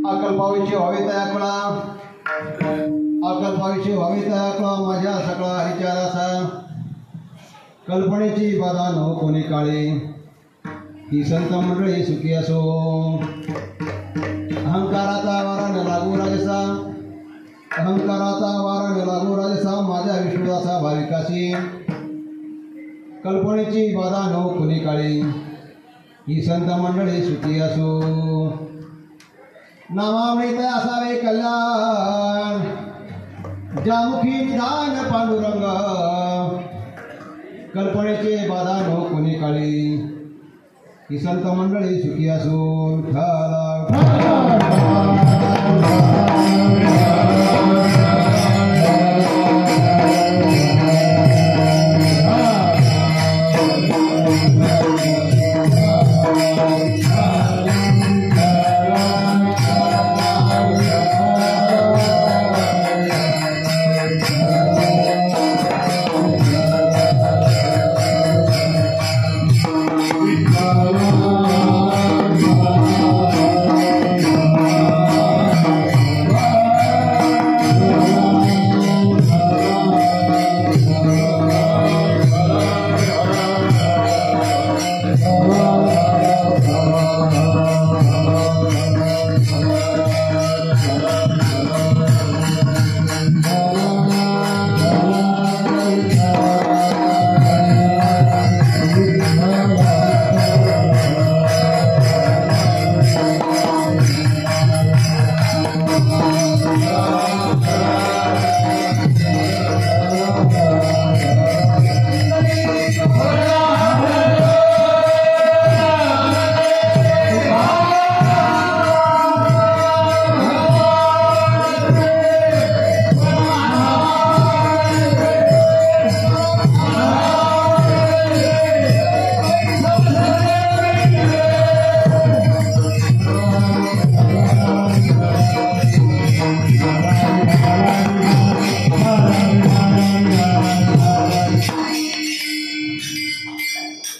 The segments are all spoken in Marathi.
अकल्पावीची व्हावी तया कळा, अकल्पावीची व्हावी तया कळा माझ्या सगळा हरिचाराचा, कल्पनेची बाधा न कोणी काळे, ही संत मंडळी सुखी असो, अहंकाराचा वारा न लागू राजसा, अहंकाराचा वारा न लागू राजसा माझ्या विष्णुदासा भाविकाशी, कल्पनेची बाधा न कोणी काळे, ही संत मंडळी सुखी असो, नामामृत असावे कल्याण, ज्यामुखी निधान पांडुरंग, कल्पनेचे बाधा न कोणी काळी, ही संत मंडळी सुखी असो,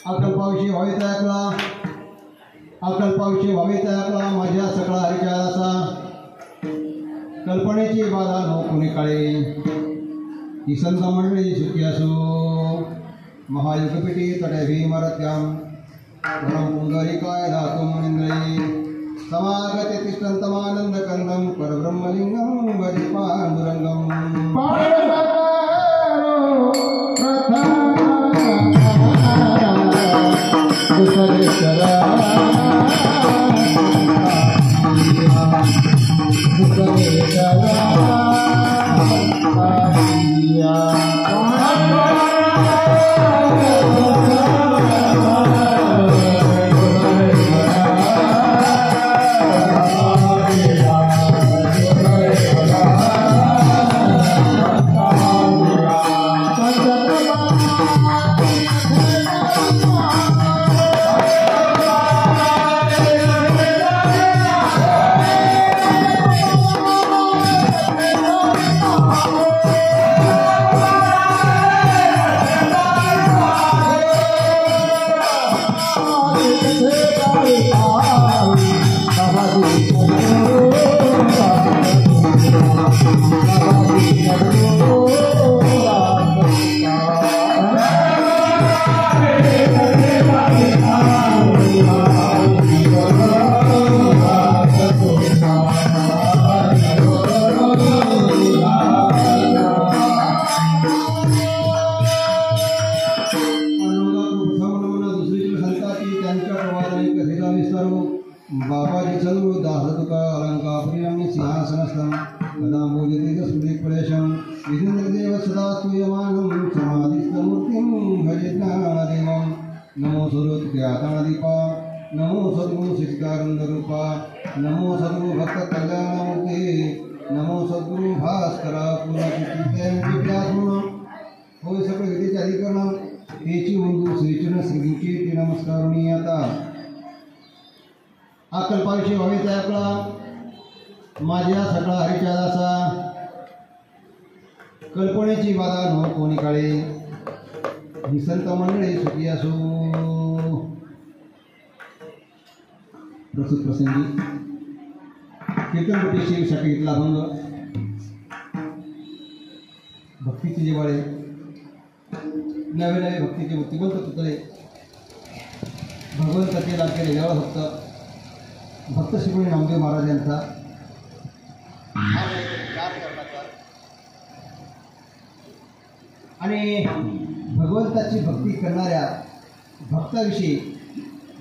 अकल्पाविषयी व्हावी तया कळा, अकल्पाविषयी व्हावी तया कळा माझ्या सगळा हरिचाराचा, कल्पनेची बाधा न कोणी काळे, ही संत मंडळी सुखी असो, महायुगपीठी तटे भीमरत्याम वरम पुंडरीकाय धातुम इंद्रये, समागते तिष्ठन्तमानंद कंदम परब्रह्मलिंगम भजे पांडुरंगम, Hare Krishna बाबाजी चलू दासतुका अलंकापुरीं सिंहासनस्थं कदा मोदिते सुदीपलेशं विधिन्द्रदेव सदा स्तूयमानं समाधिस्थमूर्तिं भजेज्ञानदेवं नमो स्वरूपज्ञातादीपा नमो सद्गुरु सिद्धानन्दरूपा नमो सद्गुरु भक्तकल्याणमूर्ते नमो सद्गुरु भास्करा पूर्णकृत्यासून होय सगळे विधीचे अधिकरण तेची वंदू श्रीचरण श्रीगुची ते नमस्कारुणी आता अकल्पाविषयी व्हावे त्या आपला माझ्या सगळा हरीच्या दासा कल्पनेची बाधा न कोणी काळे ही संत मंडळी सुखी असो प्रस्तुत प्रसंगी कीर्तनपटी शिवसाठी घेतला भंग भक्तीचे जिवाळे नवे नवे भक्तीचे मूर्तिमंत पुतळे भगवंताचे लागलेले देवळ भक्त श्री नामदेव महाराज यांचा आणि भगवंताची भक्ती करणाऱ्या भक्ताविषयी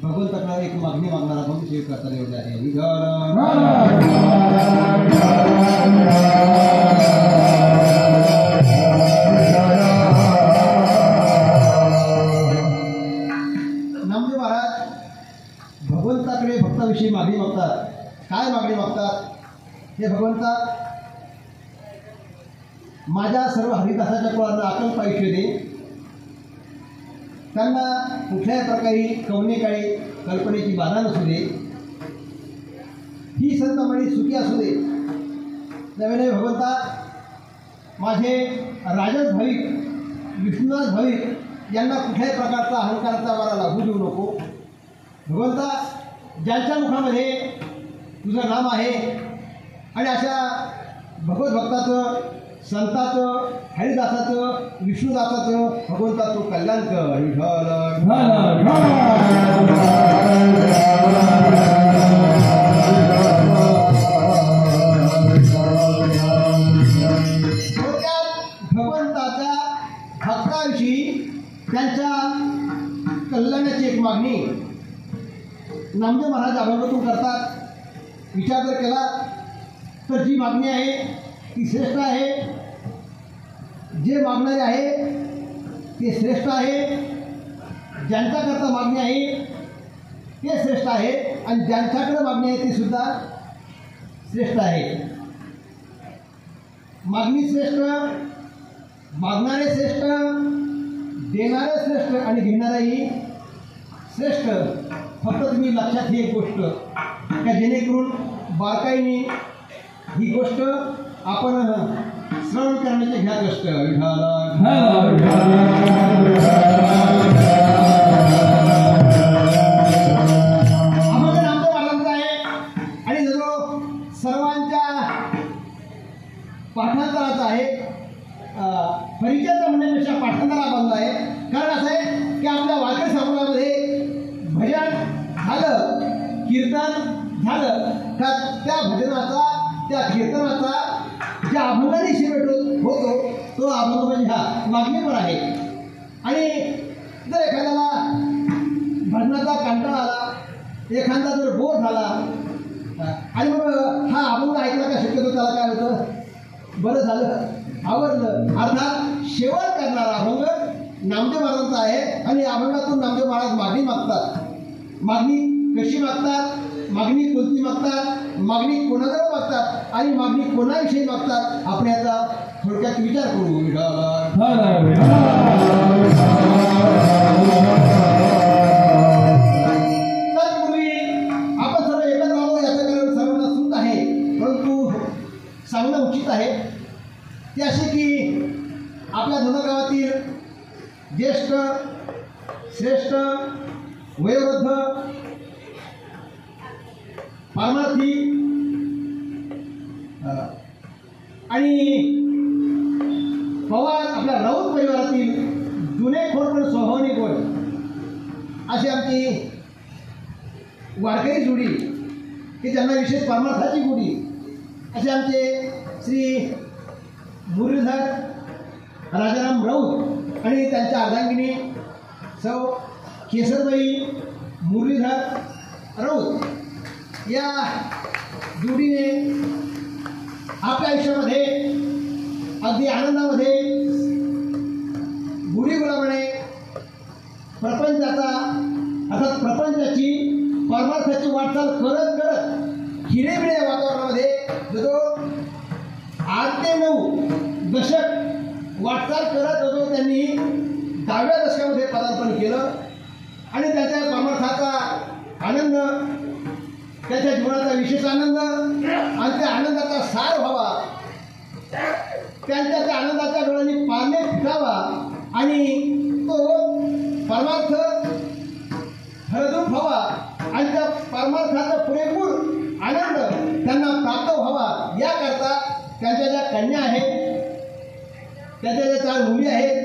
भगवंताकडे एक मागणी मागणारा भक्त शिव करता एवढे आहे नामदेव महाराज भगवंताकडे भक्ताविषयी मागणी मागतात. काय मागणी मागतात? हे भगवंता, माझ्या सर्व हरिदासाच्या कुळांना अकल्प आयुष्य दे. त्यांना कुठल्याही प्रकारे कवनेकाळी कल्पनेची बाधा नसू दे. ही संत मंडळी सुखी असू दे. नवे नवे भगवंता, माझे राजस भाविक विष्णुदास भाविक यांना कुठल्याही प्रकारचा अहंकाराचा वारा लागू देऊ नको. भगवंता, ज्यांच्या मुखामध्ये तुझं नाम आहे आणि अशा भगवत भक्ताचं, संताचं, हरिदासाचं, विष्णुदासाचं भगवंता तू कल्याण कर. विठ्ठल भगवंताच्या भक्ताविषयी त्यांच्या कल्याणाची एक मागणी नामदेव महाराज अभंगातून करतात. विचार जर केला तर जी मागणी आहे ती श्रेष्ठ आहे. जे मागणारे आहे ते श्रेष्ठ आहे. ज्यांच्याकरता मागणी आहे ते श्रेष्ठ आहे आणि ज्यांच्याकडे मागणी आहे ती सुद्धा श्रेष्ठ आहे. मागणी श्रेष्ठ, मागणारे श्रेष्ठ, देणारे श्रेष्ठ आणि घेणारेही श्रेष्ठ. फक्त तुम्ही लक्षात ही एक गोष्ट का जेणेकरून बारकाईने ही गोष्ट आपण श्रवण करण्याचे घ्या कष्ट. अभंग नामदेव महाराजांचा आहे आणि जो सर्वांच्या पाठांतराचा आहे. परिचयाचा म्हणण्यापेक्षा पाठांतर अभंग आहे. कारण असं आहे की आपल्या वारकरी समाजामध्ये भजन झालं, कीर्तन झालं का त्या भजनाचा, त्या कीर्तनाचा ज्या अभंगाने शिवेट होतो तो अभंग म्हणजे हा मागणीवर आहे. आणि जर एखाद्याला भजनाचा कंटाळा आला, एखादा जर बोर झाला आणि मग हा अभंग ऐकला का शक्यतो त्याला काय होतं, बरं झालं, आवडलं. अर्थात शेवट करणारा अभंग नामदेव महाराजांचा आहे आणि अभंगातून नामदेव महाराज मागणी मागतात. मागणी कशी मागतात, मागणी कोणती मागतात, मागणी कोणाजवळ मागतात आणि मागणी कोणाविषयी मागतात, आपण याचा थोडक्यात विचार करू. तत्पूर्वी आपण सर्व एकत्र आलो याचं कारण सर्वांना सुख आहे, परंतु सांगणं उचित आहे ते असे की आपल्या धुणगावातील ज्येष्ठ श्रेष्ठ वयोवृद्ध पारमार्थी आणि पवार आपल्या राऊत परिवारातील जुने खोड पण स्वभावाने गोड अशी आमची वारकरी जोडी की ज्यांना विशेष परमार्थाची गोडी असे आमचे श्री मुरलीधर राजाराम राऊत आणि त्यांच्या अर्धांगिनी सौ केसरबाई मुरलीधर राऊत या जोडीने आपल्या आयुष्यामध्ये अगदी आनंदामध्ये गुढीगुलाबाने प्रपंचाचा अर्थात प्रपंचाची परमार्थाची वाटचाल करत करत हिरेबिरे वातावरणामध्ये जो 8 ते 9 दशक वाटचाल करत होतो त्यांनी 10व्या दशकामध्ये पदार्पण केलं आणि त्याच्या परमार्थाचा आनंद, त्याच्या जीवनाचा विशेष आनंद आणि त्या आनंदाचा सार व्हावा, त्यांच्या त्या आनंदाच्या डोळ्यांनी पारणे फिरावा आणि तो परमार्थ फलद्रूप व्हावा आणि त्या परमार्थाचा पुरेपूर आनंद त्यांना प्राप्त व्हावा याकरता त्यांच्या ज्या कन्या आहेत, त्याच्या ज्या 4 मुली आहेत,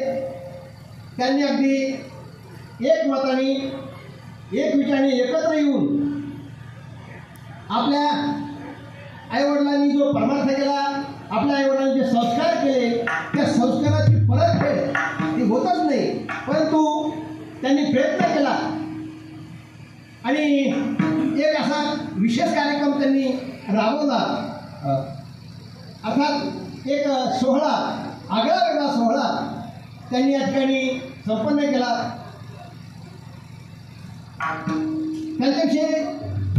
त्यांनी अगदी एकमताने एक विचाराने एकत्र येऊन आपल्या आईवडिलांनी जो परमार्थ केला, आपल्या आईवडिलांनी जे संस्कार केले त्या संस्काराची परतफेड ती होतच नाही, परंतु त्यांनी प्रयत्न केला आणि एक असा विशेष कार्यक्रम त्यांनी राबवला. अर्थात एक सोहळा, आगळा वेगळा सोहळा त्यांनी या ठिकाणी संपन्न केला. त्यांच्याविषयी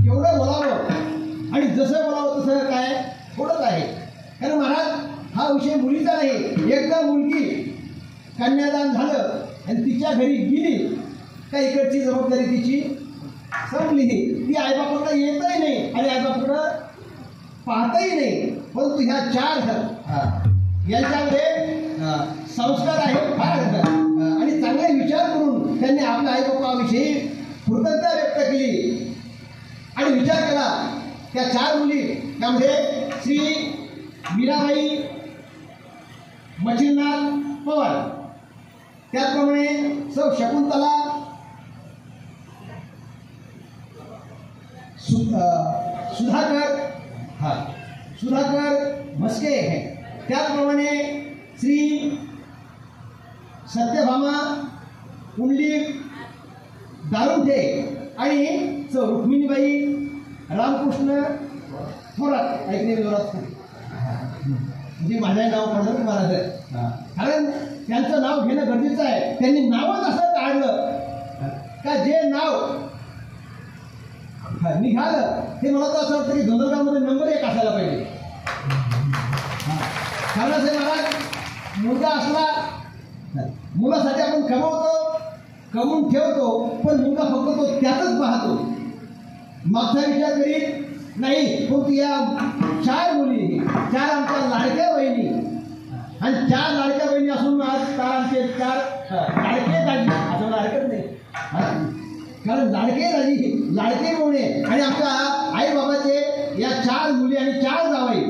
एवढं बोलावं आणि जसं बोलावं तसं काय थोडंच आहे, कारण महाराज हा विषय मुलीचा नाही. एकदा मुलगी कन्यादान झालं आणि तिच्या घरी गेली का इकडची जबाबदारी तिची संपली. ती आईबापाकडे येतही नाही आणि आईबापाकडं पाहतही नाही, परंतु ह्या 4 यांच्यामध्ये संस्कार आहेत फार आणि चांगले विचार करून त्यांनी आपल्या आईबापाविषयी कृतज्ञता व्यक्त केली आणि विचार केला. त्या 4 मुली त्यामध्ये श्री मीराबाई मच्छिंद्रनाथ पवार, त्याचप्रमाणे सौ शकुंतला सुधाकर म्हस्के है, त्याचप्रमाणे श्री सत्यभामा पुंडलिक दारुंठे आणि सौ रुक्मिणीबाई रामकृष्ण थोरात. ऐकणे जोरात म्हणजे माझ्या नाव पडलं की मला कारण त्यांचं नाव घेणं गरजेचं आहे. त्यांनी नावच असं काढलं का जे नाव निघालं ते मला तर असं वाटतं की धुंदरगावमध्ये नंबर 1 असायला पाहिजे. कारण असे महाराज मुलगा असला, मुलासाठी आपण कमवतो, कमवून ठेवतो, पण मुलगा फक्त तो त्यातच पाहतो, मागचा विचार करीत नाही. पण या 4 मुली, 4 आमच्या लाडक्या बहिणी आणि 4 लाडक्या बहिणी असून आज आमचे 4 लाडके दाजी असं हरकत नाही, कारण लाडके बोलणे आणि आमच्या आई बाबाचे या 4 मुली आणि 4 जावई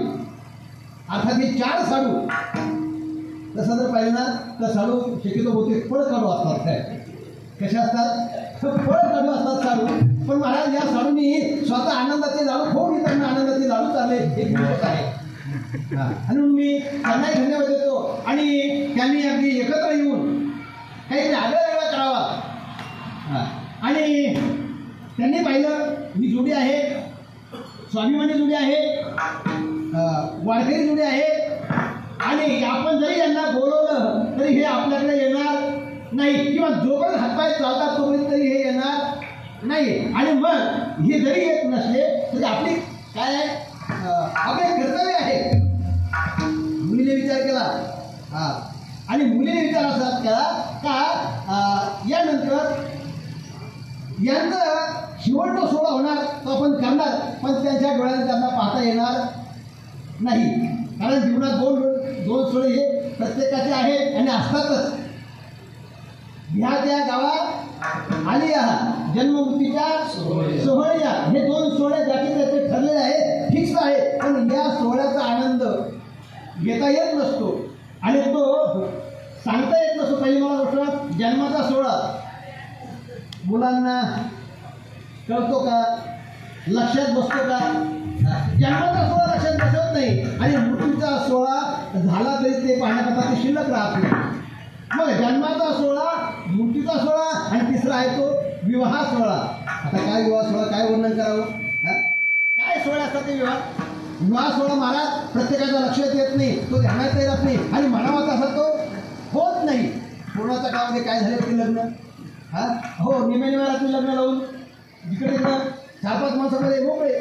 अर्थात हे 4 साडू. तसं जर पाहिलं ना तर साडू शक्यतो बहुतेक फळ काढू असतात. काय कशा असतात, फळ काढू असतात साडू. पण महाराज या साडूंनी स्वतः आनंदाचे लाडू खाऊन त्यांना आनंदाचे लाडू चालले एक गोष्ट आहे. आणि मी त्यांनाही धन्यवाद देतो आणि त्यांनी अगदी एकत्र येऊन काहीतरी आगळा करावा आणि त्यांनी पाहिलं ही जोडी आहे स्वाभिमानी जोडी आहे, वारकरी जोडी आहे. आणि आपण जरी यांना बोलवलं तरी हे आपल्याकडे येणार नाही, किंवा जोपर्यंत हातपाय चालतात तोपर्यंत तरी हे येणार नाही. आणि मग हे जरी येत नसले तरी आपली काय आहे, आपले कर्तव्य आहे. मुलीने विचार केला, आणि मुलीने विचार असा केला का यानंतर यांचं शेवटचा सोहळा होणार तो आपण करणार, पण त्यांच्या डोळ्याने त्यांना पाहता येणार नाही. कारण जीवनात दोन सोहळे हे प्रत्येकाचे आहेत आणि असतातच. ह्या गावात आलिया जन्ममृत्यूच्या सोहळ्या हे 2 सोहळे ज्याचे त्याचे ठरलेले आहे, फिक्स आहे. पण या सोहळ्याचा आनंद घेता येत नसतो आणि तो सांगता येत नसतो. पहिली मला गोष्ट, जन्माचा सोहळा मुलांना कळतो का, लक्षात बसतो का? जन्माचा सोहळा लक्षात बसत नाही आणि मृत्यूचा सोहळा झाला तरी ते पाहण्याकरता ते शिल्लक राहत नाही. मग जन्माचा सोहळा, मृत्यूचा सोहळा आणि तिसरा आहे तो विवाह सोहळा. आता काय विवाह सोहळा, काय वर्णन करावं? काय सोहळा असतात ते विवाह सोहळा महाराज प्रत्येकाच्या लक्षात येत नाही, तो ध्यानात येत नाही आणि म्हणावा तसा तो होत नाही. कोणाच्या गावामध्ये काय झाले ते लग्न, हो निम्या रात्री लग्न लावून जिकडे 4-5 माणसामध्ये मोकळे.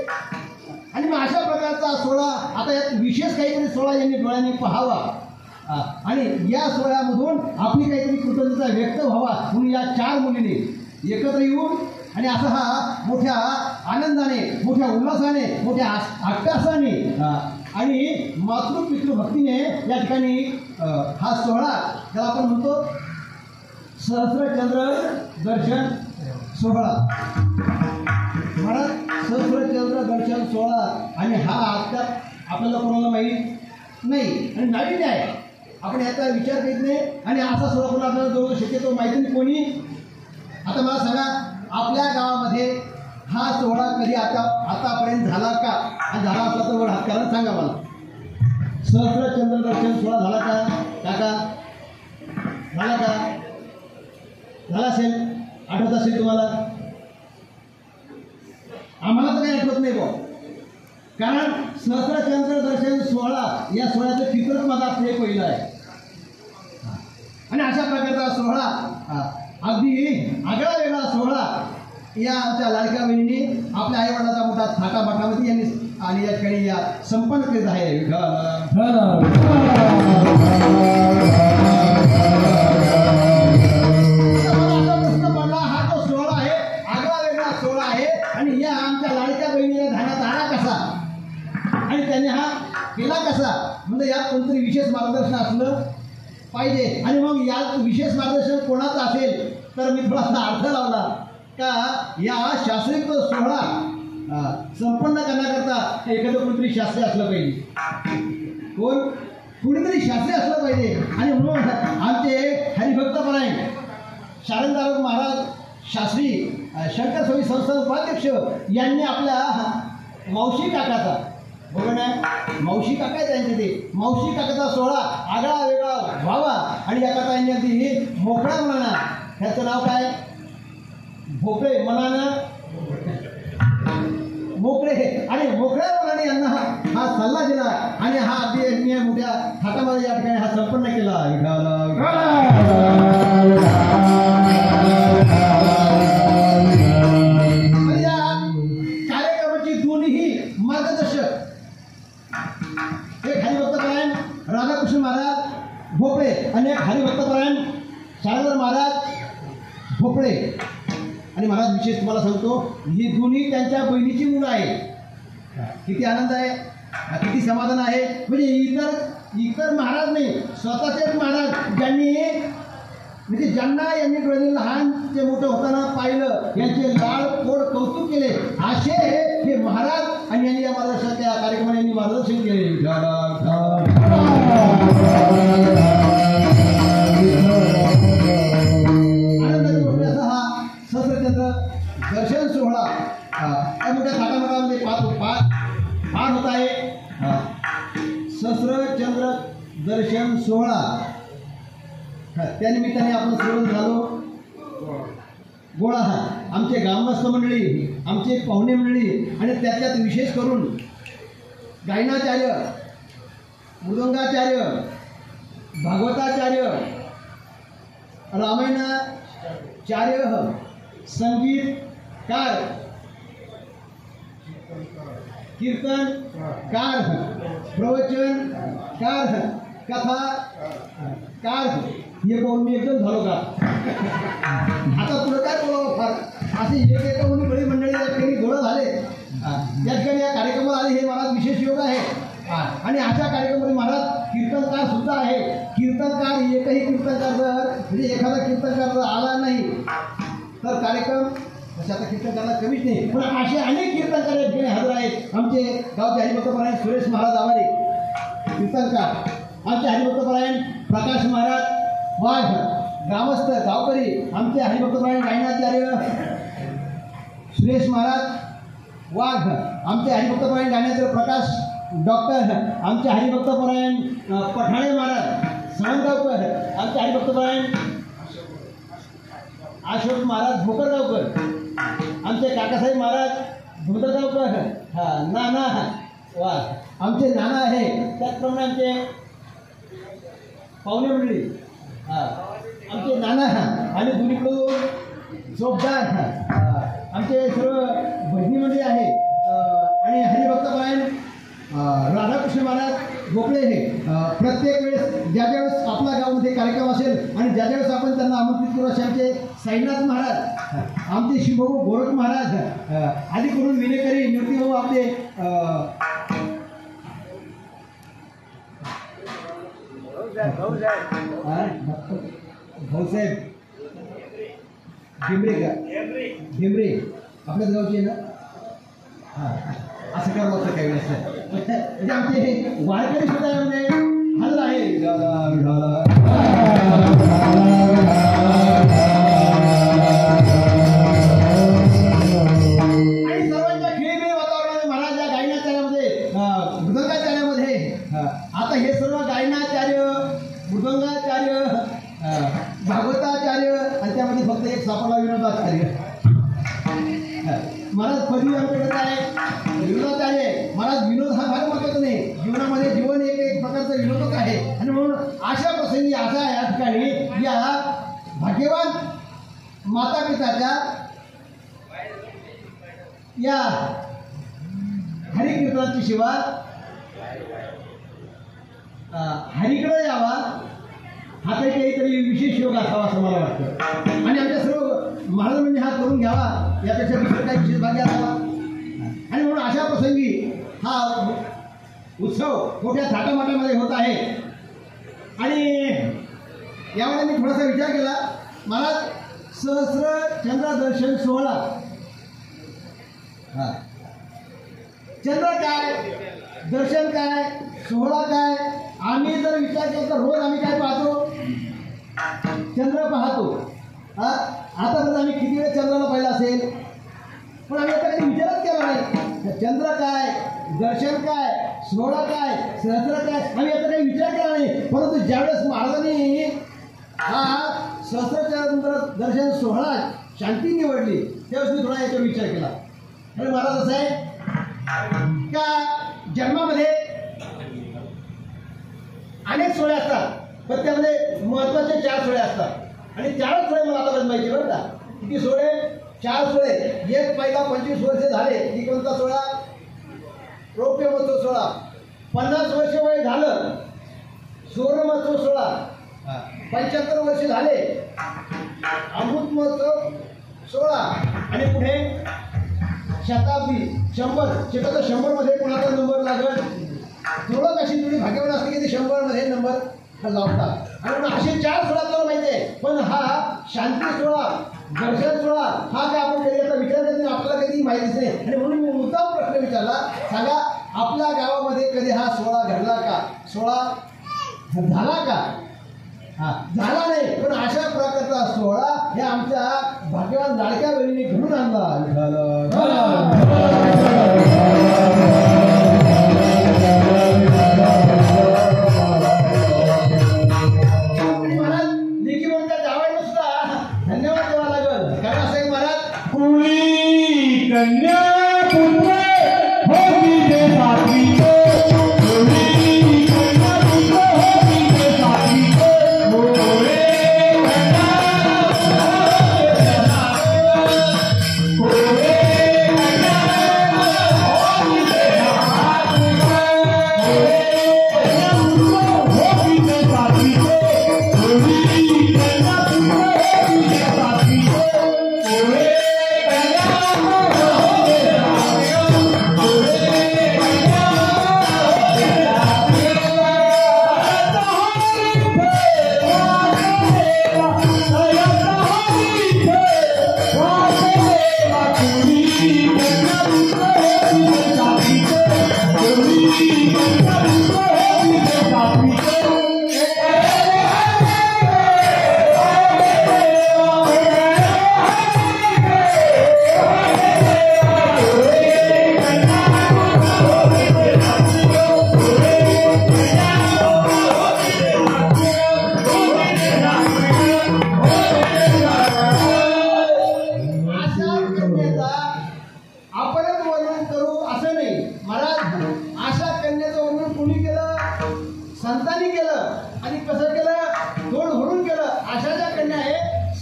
आणि मग अशा प्रकारचा सोहळा, आता यात विशेष काहीतरी सोहळा यांनी डोळ्यांनी पाहावा आणि या सोहळ्यामधून आपली काहीतरी कृतज्ञता व्यक्त व्हावा म्हणून या 4 मुलीने एकत्र येऊन आणि असा हा मोठ्या आनंदाने, मोठ्या उल्हासाने, मोठ्या आकाशाने आणि मातृपितृभक्तीने या ठिकाणी हा सोहळा, ज्याला आपण म्हणतो सहस्रचंद्र दर्शन सोहळा, महाराज सहस्रचंद्र दर्शन सोहळा. आणि हा आता आपल्याला कोणाला माहीत नाही आणि नवीन आहे, आपण याचा विचार करीत नाही आणि असा सोहळा कोणा आपल्याला जवळ शक्यतो माहिती नाही कोणी. आता मला सांगा, आपल्या गावामध्ये हा सोहळा कधी आतापर्यंत झाला का? आणि झाला असला तर वर हात करा, सांगा मला. सहस्रचंद्र दर्शन सोहळा झाला का काका? झाला का? झाला असेल, आठवत असेल तुम्हाला? आम्हाला तर काही आठवत नाही बुवा, कारण सहस्रचंद्र दर्शन सोहळा या सोहळ्याचं चित्रच माझा हे पहिलं आहे. आणि अशा प्रकारचा सोहळा, अगदी आगळा वेगळा सोहळा या आमच्या लाडक्या बहिणींनी आपल्या आईवडिलाचा मोठा थाटामाटामध्ये यांनी आणि या ठिकाणी या संपन्न करीत आहे. आणि या आमच्या लाडक्या बहिणीला ध्यानात आला कसा आणि त्याने हा केला कसा? म्हणजे यात कोणतरी विशेष मार्गदर्शन असलं पाहिजे. आणि मग यात विशेष मार्गदर्शन कोणाचं असेल तर मी थोडासा अर्थ लावला का या शास्त्रीय सोहळा संपन्न करण्याकरता एखादं कोणतरी शास्त्री असलं पाहिजे. कुणीतरी शास्त्री असलं पाहिजे. आणि म्हणून आमचे हरिभक्तपरायण शारंगदारोग महाराज शास्त्री शंकर स्वामी संस्थान उपाध्यक्ष यांनी आपल्या मावशी काकाचा, बघा ना मावशी काका त्यांचे, ते मावशी काकाचा सोहळा आगळा वेगळा व्हावा आणि याकरता यांनी अगदी मोकळ्या मनानं, ह्याचं नाव काय, भोकळे मनानं मोकळे आणि मोकळ्या मनाने यांना हा सल्ला दिला आणि हा अगदी मोठ्या थाटामध्ये या ठिकाणी हा संपन्न केला. कार्यक्रमाची दोन्ही मार्गदर्शक, एक हरिभक्तपरायण राधाकृष्ण महाराज भोपळे आणि एक हरिभक्तपरायण शारदा महाराज भोपळे. आणि महाराज विशेष तुम्हाला सांगतो, ही दोन्ही त्यांच्या बहिणीची मुलं आहे. किती आनंद आहे, किती समाधान आहे. म्हणजे इतर महाराज नाही, स्वतःचेच महाराज ज्यांनी म्हणजे ज्यांना यांनी डोळ्याने लहान ते मोठं होताना पाहिलं, यांचे लाड पोड कौतुक केले, असे हे महाराज आणि यांनी या मार्गदर्शनाच्या कार्यक्रमाने यांनी मार्गदर्शन केले. आनंदाची गोष्ट असा हा सहस्रचंद्र दर्शन सोहळा या मोठ्या थाटामाटामध्ये पार होत आहे. सहस्रचंद्र दर्शन सोहळा त्यानिमित्ताने आपण सोडून झालो गोळा. आमचे ग्रामस्थ मंडळी, आमचे पाहुणे मंडळी आणि त्यात विशेष करून गायनाचार्य, मृदंगाचार्य, भागवताचार्य, रामायणाचार्य, संगीतकार, कीर्तनकार, प्रवचनकार, कथाकार, हे पाहून मी एकदम झालो का आता तुला काय बोलावं फार असे एक कोणी बळी मंडळी या ठिकाणी गोळा झाले. या ठिकाणी या कार्यक्रमाला आले हे मला विशेष योग आहे. आणि अशा कार्यक्रमामध्ये महाराज कीर्तनकार सुद्धा आहे. कीर्तनकार एकही कीर्तनकार जर म्हणजे एखादा कीर्तनकार जर आला नाही तर कार्यक्रम तसे आता कीर्तनकारला कमीच नाही. पण असे अनेक कीर्तनकार या ठिकाणी हजर आहेत. आमचे गावचे हरिभक्तपरायण सुरेश महाराज आवारे कीर्तनकार, आमचे हरिभक्तपरायण प्रकाश महाराज वाघ, ग्रामस्थ गावकरी, आमचे हरिभक्तपरायण गायनाचार्य सुरेश महाराज वाघ, आमचे हरिभक्तपरायण गायनाचार्य प्रकाश डॉक्टर, आमचे हरिभक्तपरायण पठाणे महाराज सावंतगावकर, आमचे हरिभक्तपरायण अशोक महाराज भोकरगावकर, आमचे काकासाहेब महाराज धोदरगावकर, नाना वा आमचे नाना आहे. त्याचप्रमाणे आमचे पाहुणे मंडळी आमचे नाना आणि दोन्हीकडून जोगदार आमचे सर्व भजनी मंडळी आहे. आणि हरिभक्तपरायण राधाकृष्ण महाराज गोखले हे प्रत्येक वेळेस ज्या वेळेस आपल्या गावामध्ये कार्यक्रम असेल आणि ज्या वेळेस आपण त्यांना आमंत्रित करू असे आमचे साईनाथ महाराज, आमचे शिवभाऊ गोरख महाराज, आदी करून विनेकरी निवृत्तीभाऊ आपले भाऊसाहेब ढेमरे आपल्याच गावचे आहे ना. असं करावं लागतं काही वेळेस म्हणजे आमचे हे वारकरी सुद्धा यामध्ये हजर आहे. आणि सर्वांच्या खेळीमेळी वातावरणामध्ये महाराज या गायनाचार्यामध्ये मृदंगाचार्यामध्ये आता हे सर्व गायनाचार्य, मृदंगाचार्य, भागवताचार्य आणि त्यामध्ये फक्त एक सापडला विनोदाचार्य. महाराज पदवी आमच्याकडे आहे विनोदाचार्य. महाराज विनोद हा फार महत्वाचा नाही. जीवनामध्ये जीवन एक प्रकारचा विनोदच आहे. आणि म्हणून अशा प्रसंगी अशा या ठिकाणी या भाग्यवान माता पिताच्या या हरिकीर्तनाची सेवा हरीकडे यावा हा काहीतरी विशेष योग असावा असं मला वाटतं. आणि आमच्या सर्व महाराजांनी हा करून घ्यावा यापेक्षा दुसरं काही विशेष भाग्य असावा. आणि म्हणून अशा प्रसंगी हा उत्सव मोठ्या थाटामाटामध्ये होत आहे. आणि यामध्ये मी थोडासा विचार केला. महाराज सहस्र चंद्र दर्शन सोहळा, चंद्र काय, दर्शन काय, सोहळा काय. आम्ही जर विचार केला तर रोज आम्ही काय पाहतो, चंद्र पाहतो. आतापर्यंत आम्ही किती वेळ चंद्राला पाहिलं असेल, पण आम्ही आता काही विचारच केला नाही. चंद्र काय, दर्शन काय, सोहळा काय, सहस्र काय, आम्ही आता काही विचार केला नाही. परंतु ज्यावेळेस महाराजांनी हा सहस्रचंद्र दर्शन सोहळा शांती निवडली त्यावेळेस मी थोडा याच्यावर विचार केला. आणि महाराज असं आहे का जन्मामध्ये अनेक सोहळे असतात, पण त्यामध्ये महत्वाचे 4 सोहळे असतात. आणि 4 सोहळे मला आता माहिती बरं का. किती सोहळे? 4 सोहळे. एक पहिला 25 वर्ष झाले की कोणता सोहळा? रौप्य महोत्सव सोहळा. 50 वर्ष वय झालं सुवर्ण महोत्सव सोहळा. 75 वर्ष झाले अमृत महोत्सव सोहळा. आणि पुढे शताब्दी 100 मध्ये कोणाचा नंबर लागल? थोडं कशी थोडी भाग्यवान असते की ते 100 मध्ये नंबर लावतात. आणि असे 4 सोहळा आपल्याला माहिती आहे. पण हा शांती सोहळा, दर्शन सोहळा हा काय आपण कधी आता विचार करत नाही, आपल्याला कधी माहितीच नाही. आणि म्हणून मी मुद्दाम प्रश्न विचारला, सांगा आपल्या गावामध्ये कधी हा सोहळा घडला का? सोहळा झाला का? झाला नाही. पण अशा प्रकारचा सोहळा हे आमच्या भाग्यवान लाडक्या बहिणीने घडून आणला. महाराज लेखी म्हणतात जावायला सुद्धा धन्यवाद द्यावा लागल. कारण असं महाराज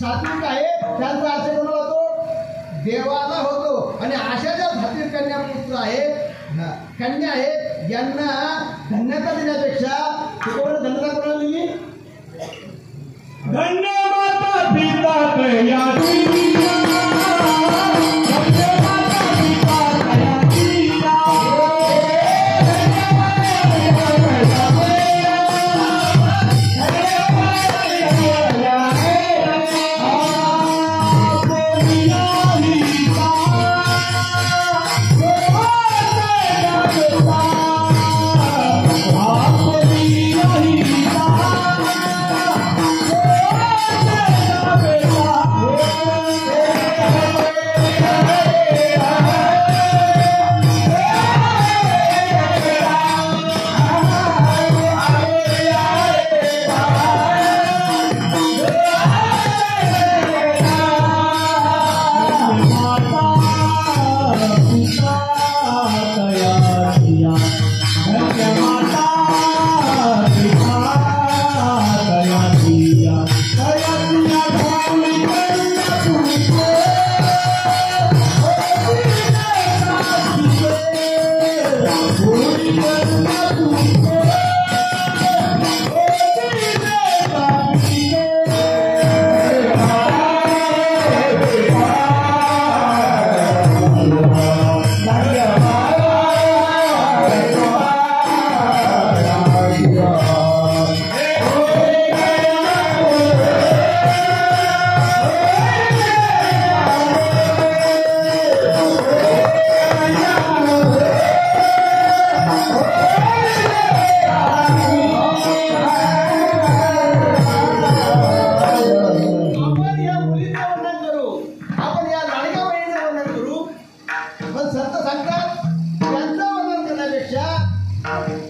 सात्विक आहे त्यांचा अर्थ कोणाला होतो देवाला होतो आणि आशाच्या सात्विक कन्या पुत्र आहे कन्या आहे यांना धन्यता देण्यापेक्षा धन्यता कोणाला दिली धन्य माता पिता कयाची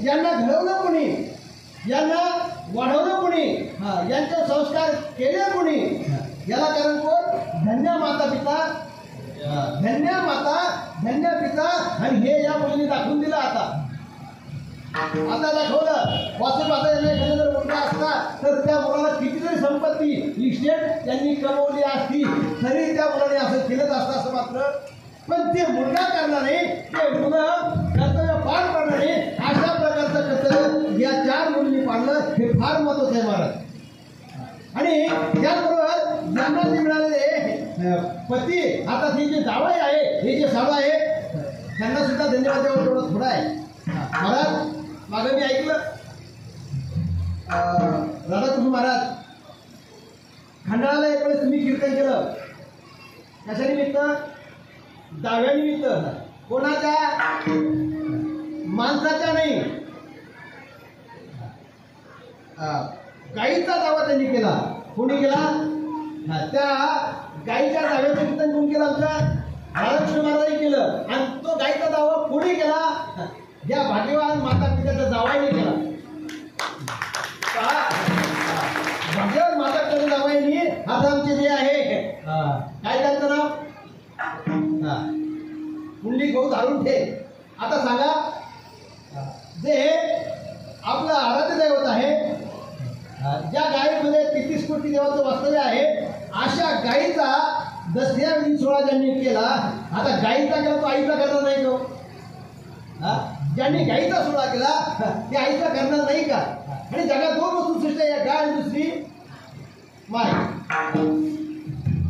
यांना घडवलं कोणी यांना वाढवलं कोणी यांचे संस्कार केले कोणी याला कारण कोण धन्य माता पिता धन्य माता धन्य पिता आणि हे या मुलीने दाखवून दिलं आता दाखवलं वाचून आता एखादा जर मुलगा असता तर त्या मुलाला कितीतरी संपत्ती इस्टेट त्यांनी कमवली असती तरी त्या मुलाने असं केलंच असतं असं मात्र पण ते मुलगा करणारे ते मुलं कर्तव्य पार करणारे अशा प्रकारचं कर्तव्य या चार मुलींनी पाळलं हे फार महत्वाचं आहे महाराज आणि त्याचबरोबर ज्यांना जे मिळालेले पती आता हे जे जावई आहे हे जे सावळ आहे त्यांना सुद्धा धन्यवाद द्यावं तेवढं थोडं आहे महाराज मागं मी ऐकलं राधाकृष्ण महाराज खंडाळाला एक वेळेस तुम्ही कीर्तन केलं कशा निमित्त दाव्यानिमित्त कोणाच्या माणसाच्या नाही गाईचा दावा त्यांनी केला कोणी केला त्या गाईच्या दाव्याचं कीर्तन कोण केलं आमच्या राधाकृष्ण महाराजांनी केलं आणि तो गाईचा दावा कोणी केला या भाग्यवान माता पित्याचा जावाईने केला भाग्यवान माता पित्याच्या जावाईने आता आमचे जे आहे काय त्यांचं नाव कुंडली गहू धारून ठे आता सांगा जे आपलं आराध्य दैवत आहे ज्या गायीमध्ये 33 कोटी देवाचं वास्तव्य आहे अशा गायीचा दसऱ्या विधी सोहळा ज्यांनी केला आता गायीचा केला तो आईचा करणार नाही तो ज्यांनी गायीचा सोहळा केला ते आईचा करणार नाही का आणि जगात दोन वस्तू सृष्टी आहे गाय आणि दुसरी माय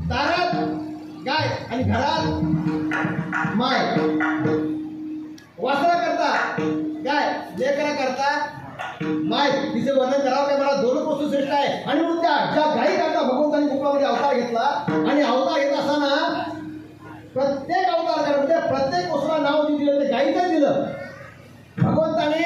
दारात गाय आणि घरात माय वासरा करता गाय लेकरा करता माय तिचे वर्णन करावं काय मला दोन वस्तू श्रेष्ठ आहे आणि म्हणून त्या ज्या गायी करता भगवंतांनी गोकुळामध्ये अवतार घेतला आणि अवतार घेत असताना प्रत्येक अवतारामध्ये प्रत्येक वस्तूला नाव दिलं ते गायीचं दिलं भगवंताने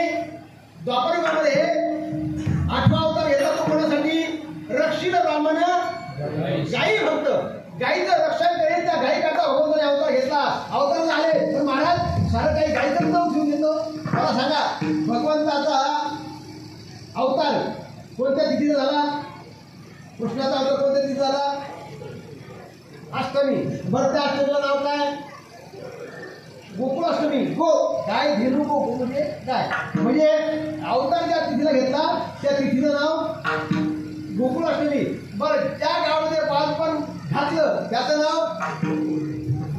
कृष्णाचा अवतार कोणत्या तिथीला झाला? कृष्णाचा अवतार कोणत्या तिथी झाला? अष्टमी. बरं, त्या अष्टमीला नाव काय? गोकुळाष्टमी. गो गाय, धेनू, गो म्हणजे गाय. म्हणजे अवतार ज्या तिथीला घेतला त्या तिथीचं नाव गोकुळाष्टमी. बरं, ज्या गावामध्ये बालपण घातलं त्याचं नाव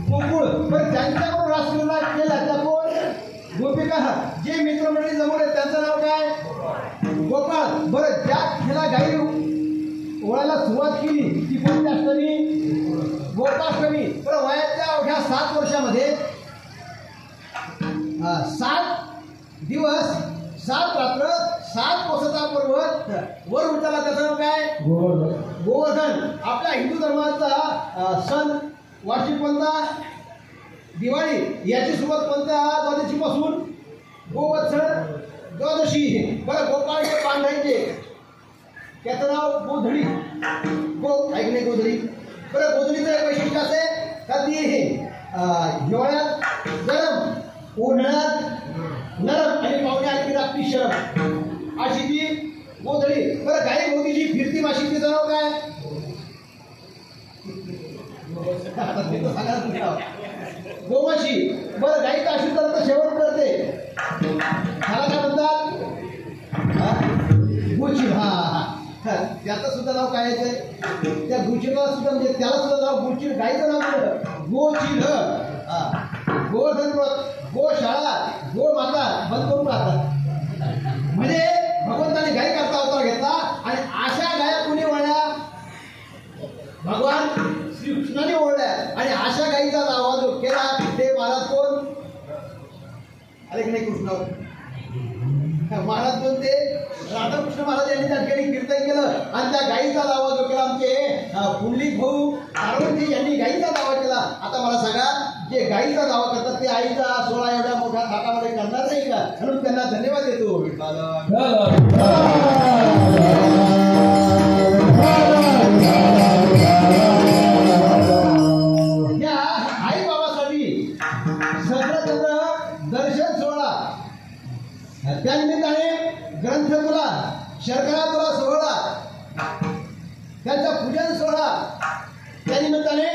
गोकुळ. बरं, ज्यांच्याकडून रासलीला केला त्या कोण? गोपिका. जे मित्रमंडळी जमवले त्यांचं नाव काय? गोपाळ. बरं, ज्या तिला गाई ओळायला सुरुवात केली ती कोणती अष्टमी? गोपाष्टमी. बरं, वयाच्या अवघ्या 7 वर्षामध्ये 7 दिवस 7 रात्र 7 कोसाचा पर्वत वर उचलला. त्याचं नाव काय? गोवर्धन. आपल्या हिंदू धर्माचा सण वार्षिक कोणता? दिवाळी. याची सुरुवात कोणत्या द्वादशीपासून? गोवत्सळ द्वादशी. बरं, गोपाळ हे पांढरायचे त्याचं नाव गोधडी. गो ऐकणे गोधडी. बरं, गोधडीचं एक वैशिष्ट्य असे का ती हिवाळ्यात गरम, उन्हाळ्यात नरम आणि पाहुणे आली की रात्री शरम अशी ती गोधडी. बरं, गाई गोधीची फिरती माशी तिचं नाव काय? गोमाशी. बरं, गाईचं आशीर्वाद शेवट करते त्याला काय म्हणतात? गुचिल. त्याचं सुद्धा नाव काय आहे? त्या गुचिला सुद्धा म्हणजे त्याला सुद्धा नाव गुचिल. गाईचं नाव गोचिल. गोवर्धन व्रत, गोशाळा, गोमाता बंद करून राहतात. म्हणजे भगवंताने गाई करता अवतार घेतला आणि अशा गाया कुणी ओळल्या? भगवान श्रीकृष्णाने ओळल्या. आणि अशा गाईचा आवाज जो केला ते महाराज कोण? अरे की नाही? कृष्णावर महाराज कोण? ते राधाकृष्ण महाराज यांनी त्या ठिकाणी कीर्तन केलं आणि त्या गाईचा दावा जो केला आमचे पुंडलिक भाऊ पार्वती यांनी गाईचा दावा केला. आता मला सांगा, जे गाईचा दावा करतात ते आईचा 16 एवढ्या मोठ्या थाटामध्ये करणार नाही का? म्हणून त्यांना धन्यवाद देतो. या आई बाबासाठी सहस्रचंद्र दर्शन सोहळा, त्यानिमित्ताने ग्रंथ तुला, शर्करा तुला सोहळा, त्यांचा पूजन सोहळा, त्यानिमित्ताने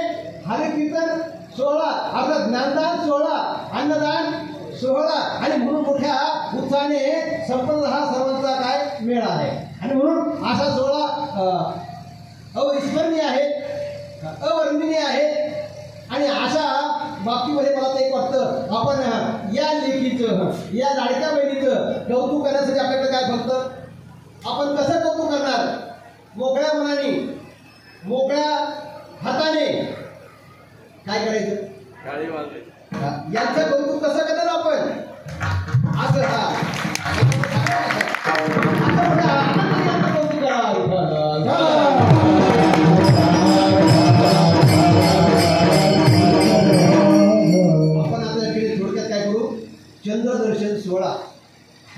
हरिकीर्तन सोहळा, आपला ज्ञानदान सोहळा, अन्नदान सोहळा आणि म्हणून मोठ्या उत्साहाने संपन्न हा सर्वांचा काय मेळा आहे. आणि म्हणून असा सोहळा अविस्मरणीय आहे, अवर्णनीय आहे. आणि अशा बाबतीमध्ये मला तर एक वाटतं, आपण या लेखीचं, या लाडक्या बहिणीचं कौतुक करण्यासाठी आपल्याकडे काय फक्त आपण कसं कौतुक करणार? मोकळ्या मनाने, मोकळ्या हाताने काय करायचं? यांचं कौतुक कसं करणार आपण? असं कौतुक करा. चंद्रदर्शन सोहळा.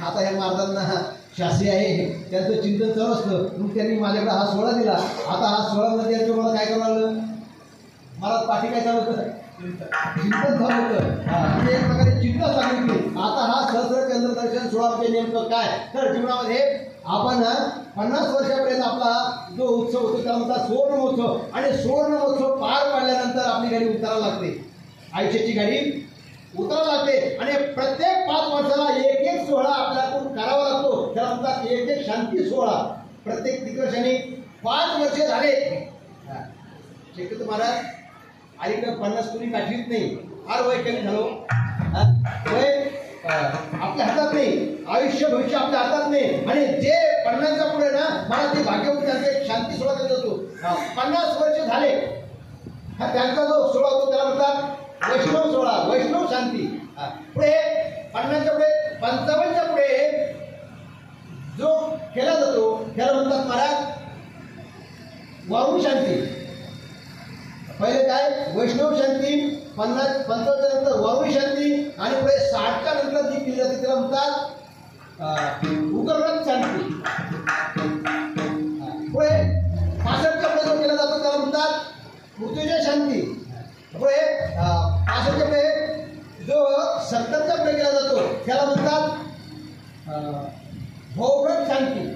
आता या महाराजांना शास्त्री आहे, त्यांचं चिंतन चालू असतं म्हणून त्यांनी माझ्याकडे हा सोहळा दिला. आता हा सोहळ्यामध्ये यांचं मला काय करावं लागलं? मला पाठी काय चालू होतं? चिंतन चालू होतं. म्हणजे एक प्रकारे चिंता सांगितली. आता हा सहस्र चंद्रदर्शन सोहळा म्हणजे नेमकं काय? तर जीवनामध्ये आपण 50 वर्षापर्यंत आपला जो उत्सव होतो त्याला म्हणतात सुवर्ण महोत्सव. आणि सुवर्ण महोत्सव पार पाडल्यानंतर आपली गाडी उतरायला लागते, आयुष्याची गाडी उतरायला लागते. आणि प्रत्येक 5 वर्षाला एक एक सोहळा आपल्याकडून करावा लागतो. त्याला म्हणतात एक एक शांती सोहळा. प्रत्येक दिग्दर्शनी 5 वर्षे झाले. शक्यतो महाराज अलीकडे 50 कुणी गाठीत नाही, फार वय कमी झालो. वय आपल्या हातात नाही, आयुष्य भविष्य आपल्या हातात नाही. आणि जे 50च्या पुढे ना मला ते भाग्यवंत त्यांचे शांती सोहळा करत होतो. 50 वर्ष झाले हा त्यांचा जो सोहळा होतो त्याला म्हणतात वैष्णव सोहळा, वैष्णव शांती. पुढे 50च्या पुढे 55च्या पुढे जो केला जातो त्याला म्हणतात महाराज वारुण शांती. पहिले काय वैष्णव शांती, 55च्या नंतर वारुणी शांती आणि पुढे 60च्या नंतर जी केली जाते त्याला म्हणतात उग्रव्रत शांती. पुढे 65च्या पुढे जो केला जातो त्याला म्हणतात मृत्युंजय शांती. पुढे 65च्या पुढे जो 70च्या पुढे केला जातो त्याला म्हणतात भौगोलिक शांती,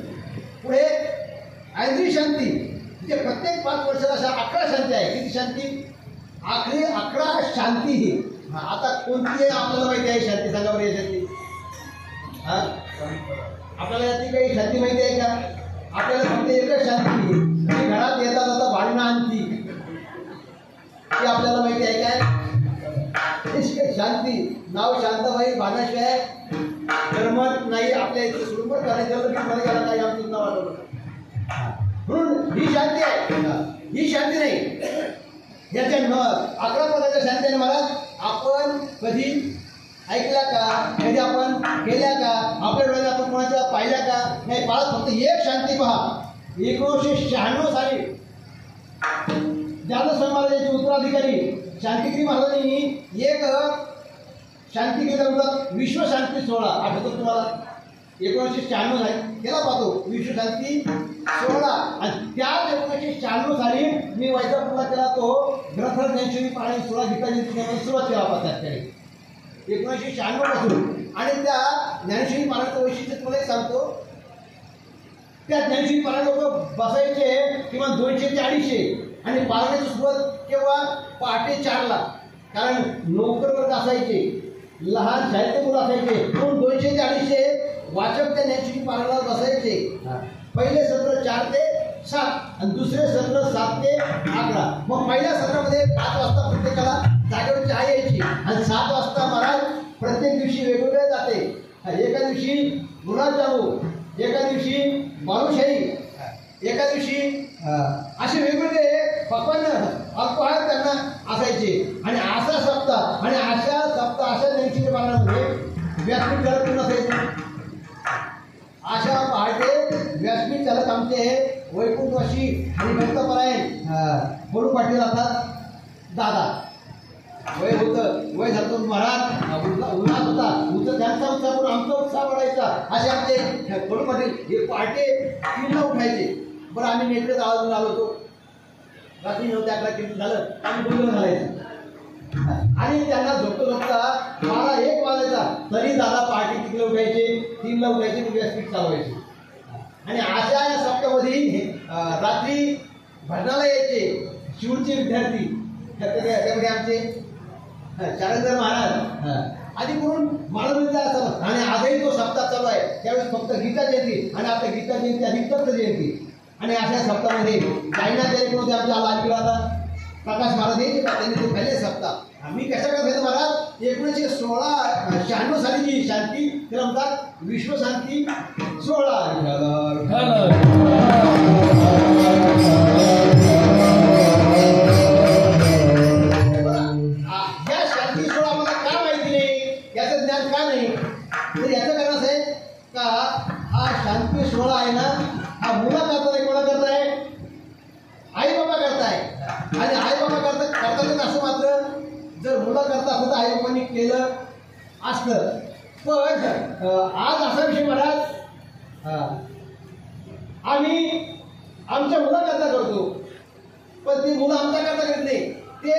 पुढे ऐंद्रिय शांती, म्हणजे प्रत्येक 5 वर्षाला अशा 11 शांती आहे. किती शांती? आखरी 11 शांती ही. आता कोणती आपल्याला माहिती आहे शांती? सांगा बरं याच्यातली. आपल्याला यातली काही शांती माहिती आहे का? आपल्याला फक्त एकच शांती की घरात येता जाता भांडणं आणती, ती आपल्याला माहिती आहे काय? शांती नाव शांताबाई भांडणाशिवाय करमत नाही. आपल्या इथे सोडून पण करायचं की मला याला काही आमचं नाव आठवलं म्हणून ही शांती आहे. ही शांती नाही. याच्या 11 प्रकारच्या शांती आहे महाराज. आपण कधी ऐकल्या का? कधी आपण केल्या का? आपल्या डोळ्याने आपण कोणाच्या पाहिल्या का? नाही पाहत. फक्त एक शांती पहा. 1996 साली ज्ञानेश्वर महाराजांचे उत्तराधिकारी शांतिगिरी महाराजांनी एक शांती केला होता, विश्वशांती सोहळा. आठवतो तुम्हाला? 1996 साली केला पाहतो विश्वशांती सोहळा. आणि त्याच 1996 साली मी वैजापूरला केला तो ग्रंथ ज्ञानेश्वरी पारायण सोहळा गीता जयंती सुरुवात केला होता त्याकडे 1996 पासून. आणि त्या ज्ञानेश्वरी पारायणाचं वैशिष्ट्य तुम्हाला एक सांगतो. त्या ज्ञानेश्वरी पारायण लोक बसायचे किमान 200 ते 250 आणि पारायणाची सुरुवात केव्हा? पहाटे 4ला. कारण नोकर वर्ग असायचे, लहान शाळेतले मुलं असायचे, म्हणून 200 ते 250 वाचक त्या ज्ञानेश्वरी पारायणाला बसायचे. पहिले सत्र 4 ते 7 आणि दुसरे सत्र 7 ते 11. मग पहिल्या सत्रामध्ये 5 वाजता प्रत्येकाला जागेवर चहा यायची आणि 7 वाजता महाराज प्रत्येक दिवशी वेगवेगळे जाते. एका दिवशी गुलाबजामू, एका दिवशी बालुशाही, एका दिवशी असे वेगवेगळे पकवान अल्पहार त्यांना असायचे. आणि असा सप्ताह आणि अशा ज्ञानेश्वरी पारायणामध्ये व्यासपीठ चालक कोण असायचे? अशा पहाटे व्यासपीठ चालक आमचे वैकुंठवासी आणि भक्तपरायण बोलू पाटील जातात. दादा वय होतं, वय झालं महाराज उन्हात होता, उंच त्यांचा उत्साह पण आमचा उत्साह वाढायचा. असे आमचे बोलू पाटील हे पहाटे 3ला उठायचे. बरं आम्ही नेटलेच आवाजून आलो होतो. रात्री 9 ते 11 किती झालं आम्ही बोलून घालायचं. आणि त्यांना झोपतो झोपता 12-1 वाजायचा तरी दादा पहाटे 3ला उठायचे, 3ला उठायचे, व्यासपीठ चालवायचे. आणि अशा या सप्ताहामध्ये रात्री भजनाला यायचे शिवचे विद्यार्थी. त्यामध्ये आमचे चारंजर महाराज आधी करून महाराजांचा असावा. आणि आजही तो सप्ताह चालू आहे. त्यावेळेस फक्त गीता जयंती आणि आपल्या गीता जयंती आणि दत्त जयंती. आणि अशा सप्ताहामध्ये चायना जयंती आमच्या लाल किल्ला प्रकाश महाराज हे त्यांनी ते पहिले सप्ताह आम्ही कशा करत महाराज 1996 सालीची शांती त्याला म्हणतात विश्वशांती सोहळा. या शांती सोहळा मला का माहिती नाही, याचं ज्ञान का नाही? तर याचं कारण असं आहे का हा शांती सोहळा आहे ना, हा मुला करताय, कोणा करताय? आई बाबा करताय. आणि आई बाबा करतात असं मात्र जर मुलं करता असं तर आई बाबांनी केलं असतं. पण आज असा विषय महाराज आम्ही आमच्या मुलाकरता करतो, पण ती मुलं आमच्या करता करत नाही, ते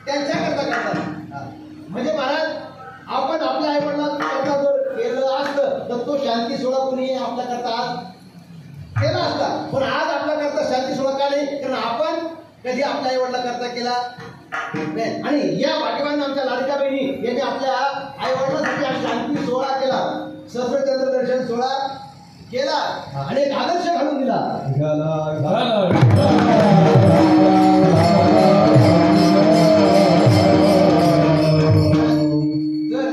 त्यांच्या करता करतात. म्हणजे महाराज आपण आपल्या आई वडिलांकरता जर केलं असतं तर तो शांती सोहळा कोणी आपल्या करता आज केला असता. पण आज आपल्या करता शांती सोहळा का नाही? कारण आपण कधी आपल्या आई वडिला करता केला नाही. आणि या पाठीमागे आमच्या लाडक्या बहिणी यांनी आपल्या आई वडिलांसाठी हा शांती सोहळा केला, सहस्त्रचंद्र दर्शन सोहळा केला आणि एक आदर्श घालून दिला. जर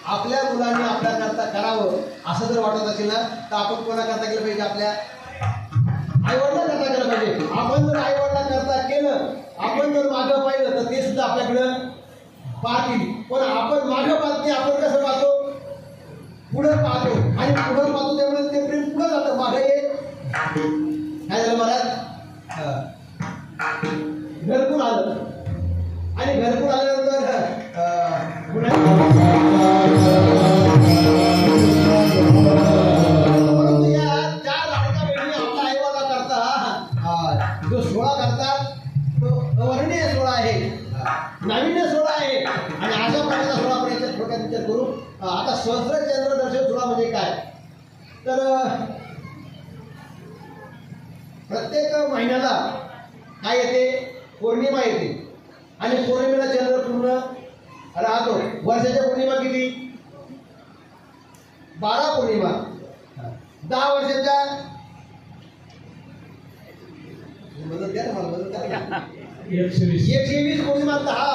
आपल्या मुलांनी आपल्या करता करावं असं जर वाटत असेल ना तर आपण कोणाकरता केलं पाहिजे? आपल्या आई वडिला करता केलं पाहिजे. आपण जर आई वडिला करता केलं, आपण जर मागं पाहिलं तर ते सुद्धा आपल्याकडं पाहतील. पण आपण मागं पाहत नाही, आपण कसं पाहतो? पुढं पाहतो. आणि पुढं पाहतो त्यामुळे ते प्रेम पुढं जातं. मागं ये काय झालं महाराज? घरकुल आलं आणि घरकुल आल्यानंतर परंतु या 4 लाडक्या बहिणी आपला आईवाला करता जो सोहळा करतात तो अवर्णीय सोहळा आहे, नाविन्य सोहळा आहे. आणि अशा प्रकारचा सोहळा आपण याच्यात थोडक्यात विचार करू. आता सहस्त्रचंद्र दर्शन सोहळा म्हणजे काय? तर प्रत्येक महिन्याला काय येते? पौर्णिमा येते आणि पौर्णिमेला चंद्र पूर्ण राहतो. वर्षाच्या पौर्णिमा किती? 12 पौर्णिमा. 10 वर्षाच्या मदत द्या ना मला, मदत द्या. 120 पौर्णिमा 10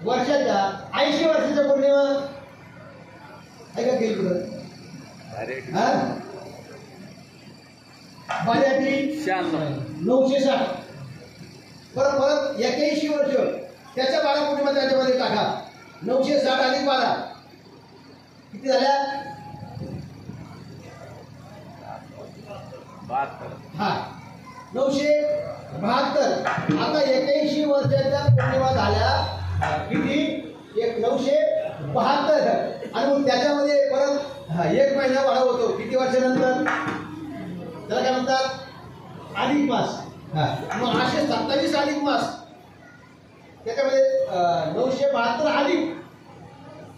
वर्षाच्या. 80 वर्षाच्या पौर्णिमा ऐका केली कुठं? बाल्याची 960. परत परत 81 वर्ष त्याच्या 12 पौर्णिमा त्याच्यामध्ये टाका. 960 अधिक 12 किती झाल्या? हा 972. आता 81 वर्षाच्या पौर्णिमा झाल्या किती? 972. आणि मग त्याच्यामध्ये परत 1 महिना वाढव होतो. किती वर्षानंतर? त्याला काय म्हणतात? अधिक मास. मग 827 अधिक मास. त्याच्यामध्ये 972 अधिक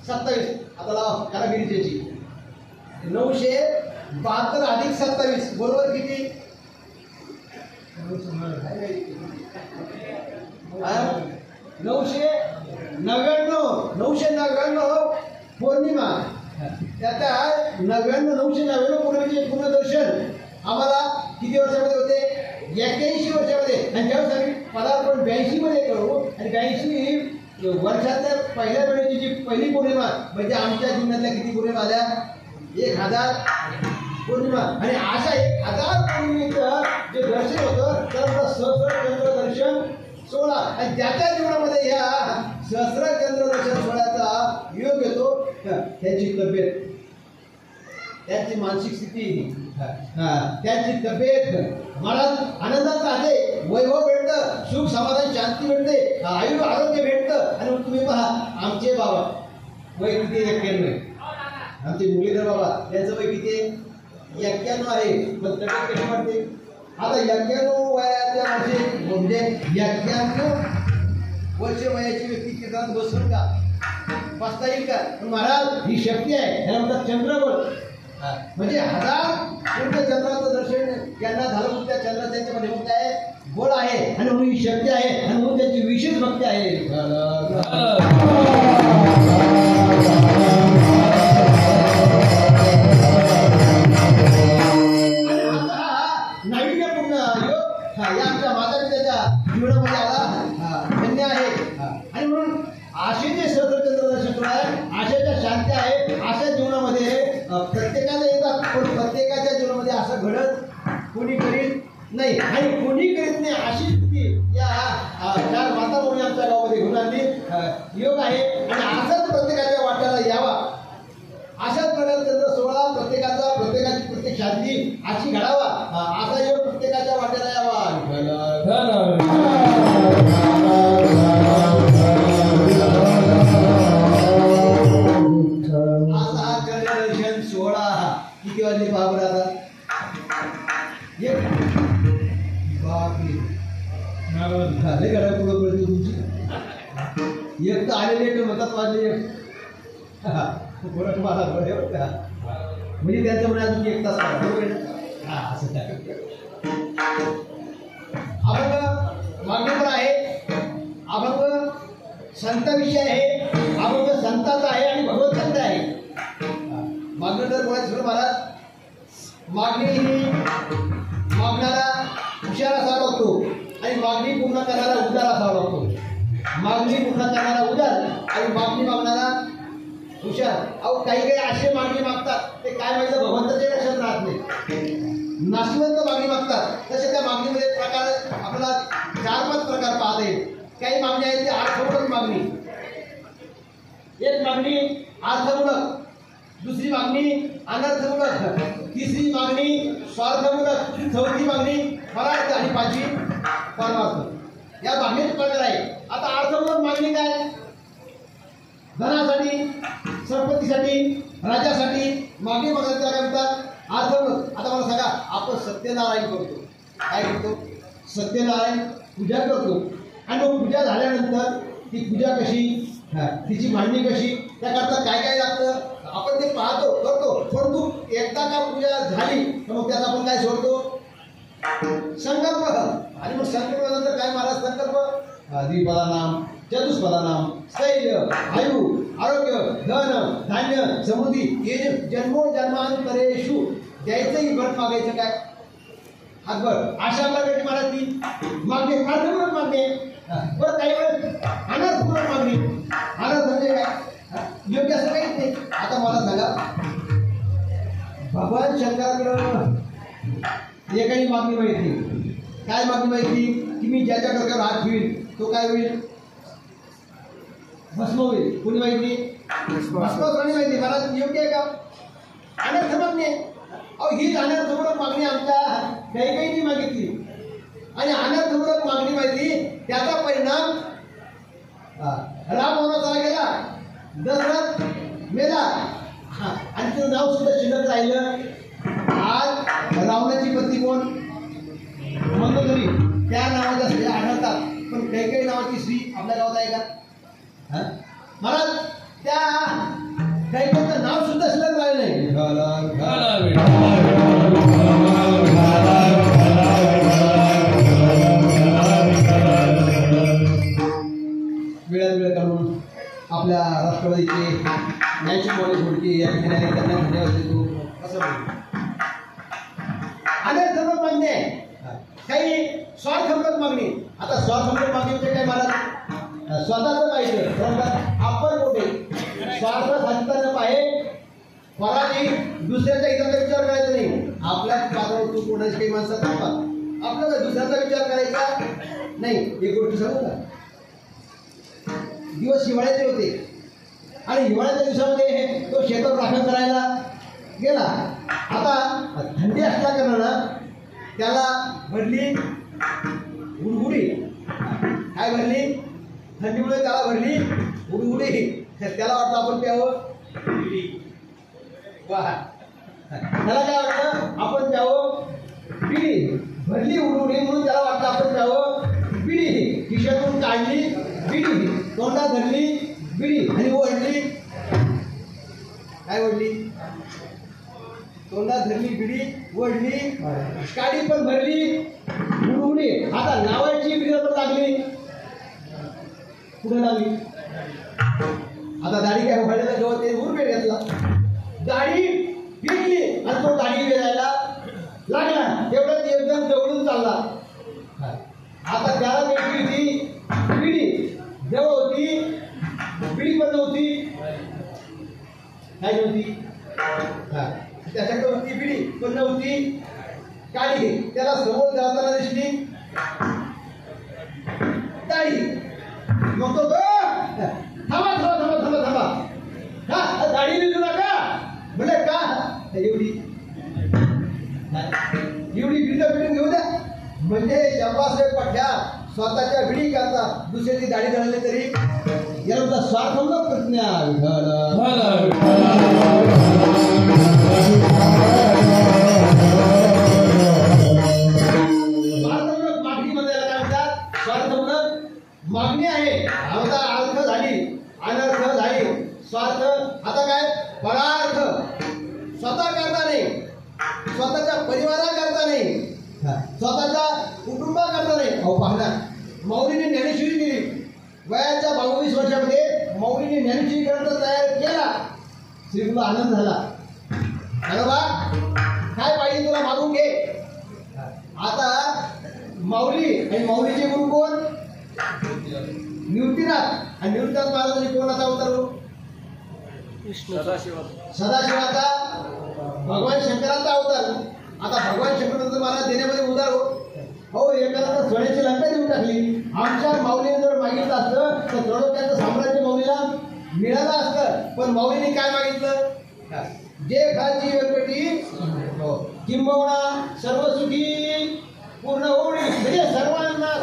27. आता लावा कारागिरीची. 972 अधिक 27 बरोबर किती? 999 पौर्णिमा. त्याच्या 999 पौर्णिमेचे पूर्ण दर्शन आम्हाला किती वर्षामध्ये होते? 81 वर्षामध्ये. आणि ज्यावेळेस आम्ही पदार्पण 82 मध्ये करू आणि 82 वर्षातल्या पहिल्या वेळेची जी पहिली पौर्णिमा म्हणजे आमच्या जीवनातल्या किती पौर्णिमा आल्या? 1000 पौर्णिमा. आणि अशा 1000 पौर्णिमेचं जे दर्शन होतं तर सहस्रचंद्र दर्शन सोहळा. आणि ज्याच्या जीवनामध्ये ह्या सहस्रचंद्र दर्शन सोहळ्याचा योग येतो त्याची तब्येत, त्याची मानसिक स्थिती, त्याची तब्येत मनात आनंदात राहते, वैभव भेटतं, सुख समाधान शांती भेटते, आरोग्य भेटतं. आणि मग तुम्ही पहा आमचे बाबा वय किती? 91. आमचे मुरलीधर बाबा त्यांचं वय किती? 91 आहे. पण तब्येत कशी वाटते? आता 91 वयाच्या म्हणजे 91 वर्ष वयाची व्यक्ती कीर्तनात बसून का बसता येईल का? महाराज ही शक्ती आहे. त्याला म्हणतात चंद्रबळ. म्हणजे 1000 पूर्ण चंद्राचं दर्शन यांना झालं. त्या चंद्र त्यांच्यामध्ये मग काय बळ आहे आणि म्हणून ही शक्ती आहे आणि म्हणून त्यांची विशेष भक्ती आहे. नाविन्यपूर्ण योग या आमच्या माता पित्याच्या जीवनामध्ये आला धन्य आहे. आणि म्हणून आशेचे सहस्रचंद्र दर्शन आहे, आशेच्या शांती आहे. आशा जीवनामध्ये प्रत्येकाला येतात पण प्रत्येकाच्या जीवनामध्ये असं घडत कोणी करीत नाही आणि कोणी करीत नाही. अशी स्थिती या 4 माता म्हणून आमच्या गावामध्ये घेऊन आणली योग आहे. आणि असंच प्रत्येकाच्या वाट्याला यावा, अशाच प्रकारे चंद्र सोहळा प्रत्येकाची प्रत्येक शांती अशी घडावा, असा योग प्रत्येकाच्या वाट्याला यावा. असा चंद्रदर्शन सोहळा किती वाजले पहा बरं आता? झाले घडा पुढं पडते तुमची. एक तर आलेले एक म्हणतात वाजले एक. मला म्हणजे त्यांचं म्हणा तुमची 1 तास बरोबर. हा असं काय अभंग मागणीवर आहे. अभंग संताविषयी आहे. अभंग संताचा आहे आणि भगवत संत आहे. मागणी तर बोलायचं महाराज. मागणी ही मागणारा हुशार असावा लागतो आणि मागणी पूर्ण करणारा उदार असावा लागतो. मागणी पूर्ण करणारा उदार आणि मागणी मागणारा हुशार. अहो काही असे मागणी मागतात ते काय माहिती भगवंताच्या लक्षात राहत नाही. नाशिवंत मागणी मागतात. तसे त्या मागणीमध्ये प्रकार आपल्याला 4-5 प्रकार पाहता येईल. काही मागणी आहेत ती अर्थपूर्ण मागणी. एक मागणी अर्थमूलक, दुसरी मागणी अनर्थमूलक, तिसरी मागणी स्वार्थमूलक, चौथी मागणी फरार्थ आणि 5वी परमार्थ. या मागणीच प्रकार आहे. आता अर्थमूलक मागणी काय? धनासाठी, संपत्तीसाठी, राज्यासाठी मागणी मागतात. काय म्हणतात? अर्थमूलक. आता मला सांगा, आपण सत्यनारायण करतो. काय करतो? सत्यनारायण पूजा करतो. आणि मग पूजा झाल्यानंतर ती पूजा कशी, तिची मांडणी कशी, त्याकरता काय काय लागतं? आपण ते पाहतो करतो, परंतु एकदा का पूजा झाली तर मग त्यात आपण काय सोडतो? संकल्प. आणि मग संकल्पानंतर काय महाराज संकल्प? द्विपदानाम, चतुष्पदानाम, स्थैर्य, आयु, आरोग्य, धन, धान्य, समृद्धी, हे जे जन्मोजन्मांतरेषु द्यायचंही भट मागायचं काय? हातभर. अशा प्रकारची महाराज ती मागणी, अर्थपूर्वक मागणी. बरं काही वेळेस अनर्थपूर्वक मागणी. अनर्थ म्हणजे काय? योग्य असं काहीच नाही. आता मला सांगा, भगवान शंकराकडं एकही मागणी माहिती. काय मागणी माहिती? की मी ज्याच्या डोक्यावर हात ठेवीन तो काय होईल? भस्म होईल. कोणी माहिती? भस्मकोणी माहिती. मला योग्य आहे का? अनर्थ मागणी आहे. अहो हीच अनर्थपूर्वक मागणी आमच्या काही मागितली आणि अनर्थपूर्वक मागणी माहिती. त्याचा परिणाम राम वनाला गेला, दशरथ मेला आणि तिचं नाव सुद्धा शिल्लक राहिलं. आज रावणाची पत्नी कोण? मंदोदरी. त्या नावाच्या स्त्रिया आढळतात, पण काही नावाची स्त्री आपल्या गावात आहे का? मला त्या कैकेचं नाव सुद्धा शिल्लक राहिलं नाही. वेळ काढून आपल्या राष्ट्रवादीचे न्यायची मौलिक होडकी या ठिकाणी त्यांना धन्यवाद देतो. असं अनेक सर्व मागणी आहे, काही स्वार्थपूर्वक मागणी. आता स्वार्थपूर्वक मागणी म्हणजे काय? मला स्वतःच पाहिजे, आपण कुठे स्वार्थ साधताना पाहिजे. स्वतःची दुसऱ्याच्या हिताचा विचार करायचा नाही. आपल्याच बाजारात तू कोणाची काही माणसं थांबा, आपल्याला दुसऱ्याचा विचार करायचा नाही. एक गोष्ट सांगू का? दिवस हिवाळ्याचे होते आणि हिवाळ्याच्या दिवसामध्ये तो शेतात राखण करायला गेला. आता थंडी असल्या कारणानं त्याला भरली उडगुडी. काय भरली? थंडीमुळे त्याला भरली उडगुडी. त्याला वाटतं आपण प्यावं वा. त्याला काय वाटतं? आपण प्यावं पिढी. भरली उडगुडी म्हणून त्याला वाटतं आपण प्यावं पिढी. खिशातून काढली बिडी, तोंडात धरली बिडी आणि ओढली. काय ओढली? तोंडात धरली बिडी, ओढली, काडी पण भरली उडवली. आता लावायची बिडी पण लागली. कुठे लागली? आता दाढी काय उघडलेला गवत ते उरपेट घेतला, दाढी पिकली आणि तो दाढी वेळायला लागला. तेवढं ते एकदम जवळून चालला. आता त्याला भेटली होती बिडी, जवळ होती बिडी पण नव्हती. काय नव्हती? त्याच्याकडे होती बिडी पण नव्हती काळी. त्याला समोर जाताना दिसली दाढी. मग तो थांबा थांबा थांबा थांबा थांबा, हा दाढी निघू नका म्हणजे का? एवढी बिडी बिडी घेऊ द्या म्हणजे शंभासाहेब पठ्या स्वतःच्या बिडी करता दुसऱ्याची दाढी घालली तरी याला स्वार्थ प्रतिज्ञा. स्वार्थमूलक मागणीमध्ये काय म्हणतात? स्वार्थमूलक मागणी आहे. आता अर्थ झाली, अनर्थ झाली, स्वार्थ. आता काय? परार्थ. स्वतः करता नाही, स्वतःच्या परिवाराकरता नाही, स्वतःच्या कुटुंबाकरता नाही. अहो पाहणार, मौलीने ज्ञानेश्वरी दिली. वयाच्या 22 वर्षामध्ये मौलीने ज्ञानेश्वरी ग्रंथ तयार केला. श्रीगुरूला आनंद झाला. अरे बा, काय पाहिजे तुला मागून घे. आता माऊली आणि माऊलीचे गुरु कोण? निवृत्तीनाथ. आणि निवृत्तीनाथ महाराजांनी कोणाचा अवतार? सदाशिवाचा, भगवान शंकराचा अवतार. आता भगवान शंकराचा महाराज देण्यामध्ये उदार हो. एखादा सोन्याची लंका देऊन टाकली. आमच्या माऊलीने जर मागितलं असतं तर त्रैलोक्याचं साम्राज्य माऊलीला मिळालं असतं. पण माऊलीने काय मागितलं? जे खाची व्यक्ती किंबहुना सर्व सुखी पूर्ण होईल म्हणजे सर्वांना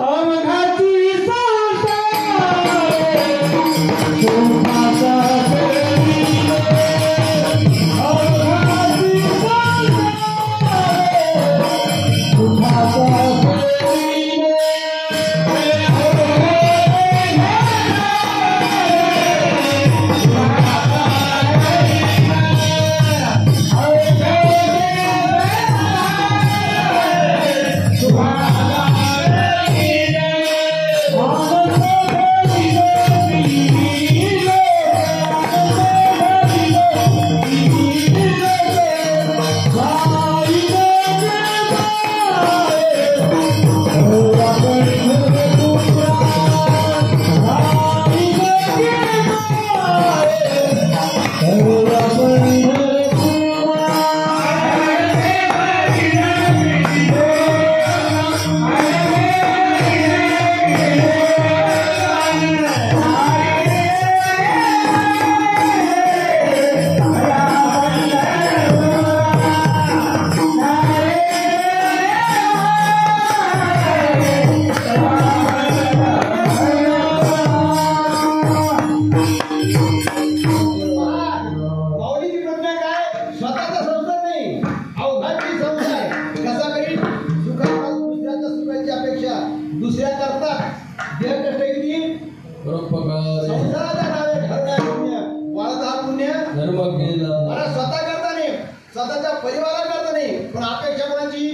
स्वतःच्या परिवाराकरता नाही, पण अपेक्षा कोणाची?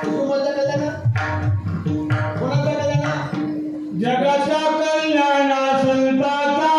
कुटुंबाच्या कल्याण, कोणाच्या कल्याण? जगाच्या कल्याणा संताचा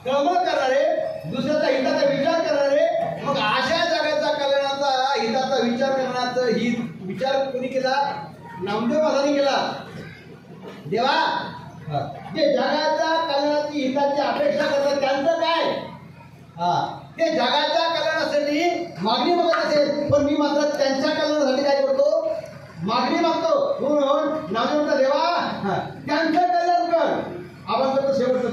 तळमळ करणारे, दुसऱ्याचा हिताचा विचार करणारे, मग अशा जगाचा कल्याणाचा हिताचा विचार करण्याचा विचार कोणी केला? नामदेव महाराजांनी केला. देवा जे जगाच्या कल्याणाची हिताची अपेक्षा करतात त्यांचं काय? ते जगाच्या कल्याणासाठी मागणी बघत असेल, पण मी मात्र त्यांच्या कल्याणासाठी काय करतो? मागणी मागतो. म्हणून नामदेव देवा त्यांचं कल्याण कर. आपण करतो शेवटचं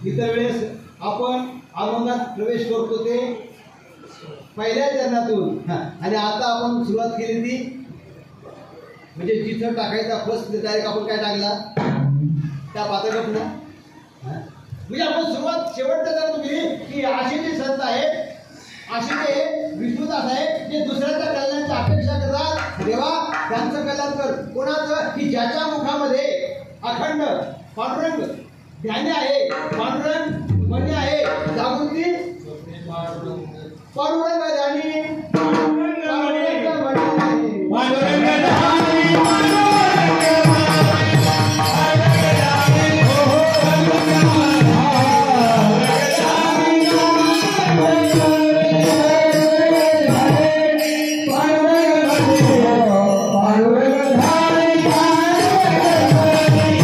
इतर वेळेस आपण अभंगात प्रवेश करतो ते पहिल्या चरणातून, आणि आता आपण सुरुवात केली ती म्हणजे जिथं टाकायचा फर्स्ट डायरेक्ट आपण काय टाकला त्या पातळीवर म्हणजे आपण सुरुवात शेवटच्या चरणातून केली की असे जे संत आहेत, असे ते विष्णुदास आहेत जे दुसऱ्याच्या कल्याणाची अपेक्षा करतात. देवा त्यांचं कल्याण कर. कोणाचं? की ज्याच्या मुखामध्ये अखंड पांडुरंग ध्यान आहे, पांडुरंग म्हणे आहे, जागृती पांडुरंग ध्यानी Hare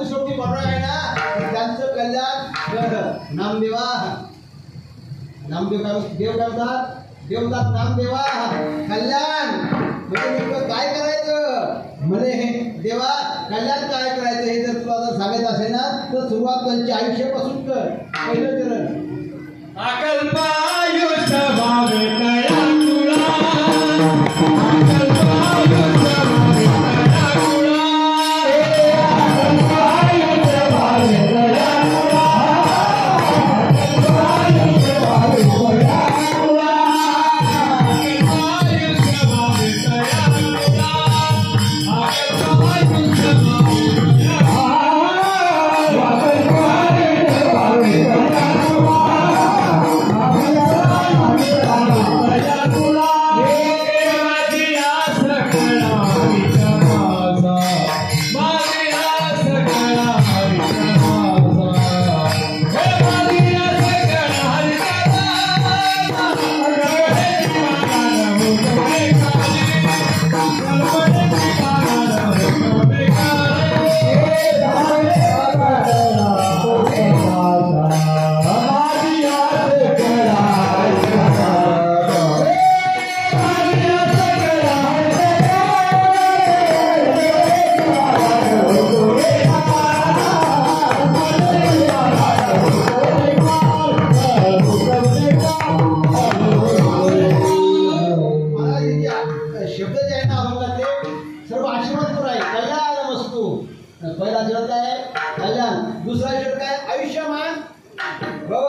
सावली सोबती बरोबर आहे ना, तर त्यांचं कल्याण नामदेवा. नामदेव देव करतात, देवतात नामदेवा कल्याण. म्हणजे नेमकं काय करायचं म्हणे हे देवा, कल्याण काय करायचं हे जर तुला जर सांगायचं असेल ना, तर सुरुवात त्यांच्या आयुष्यापासून कर. पहिलं चरण अकल्पायुष्य भावे तया तुला, अकल्पायुष्य भावे तया तुला, अकल्पायुष्य भावे तया तुला, अकल्पायुष्य भावे तया तुला, अकल्पायुष्य भावे तया तुला, अकल्पायुष्य भावे तया शब्द जे आहे ना अभंगात ते सर्व आशीर्वादपूर आहे. कल्याण वस्तू. पहिला शब्द काय आहे? कल्याण. दुसरा शब्द काय? आयुष्यमान भव.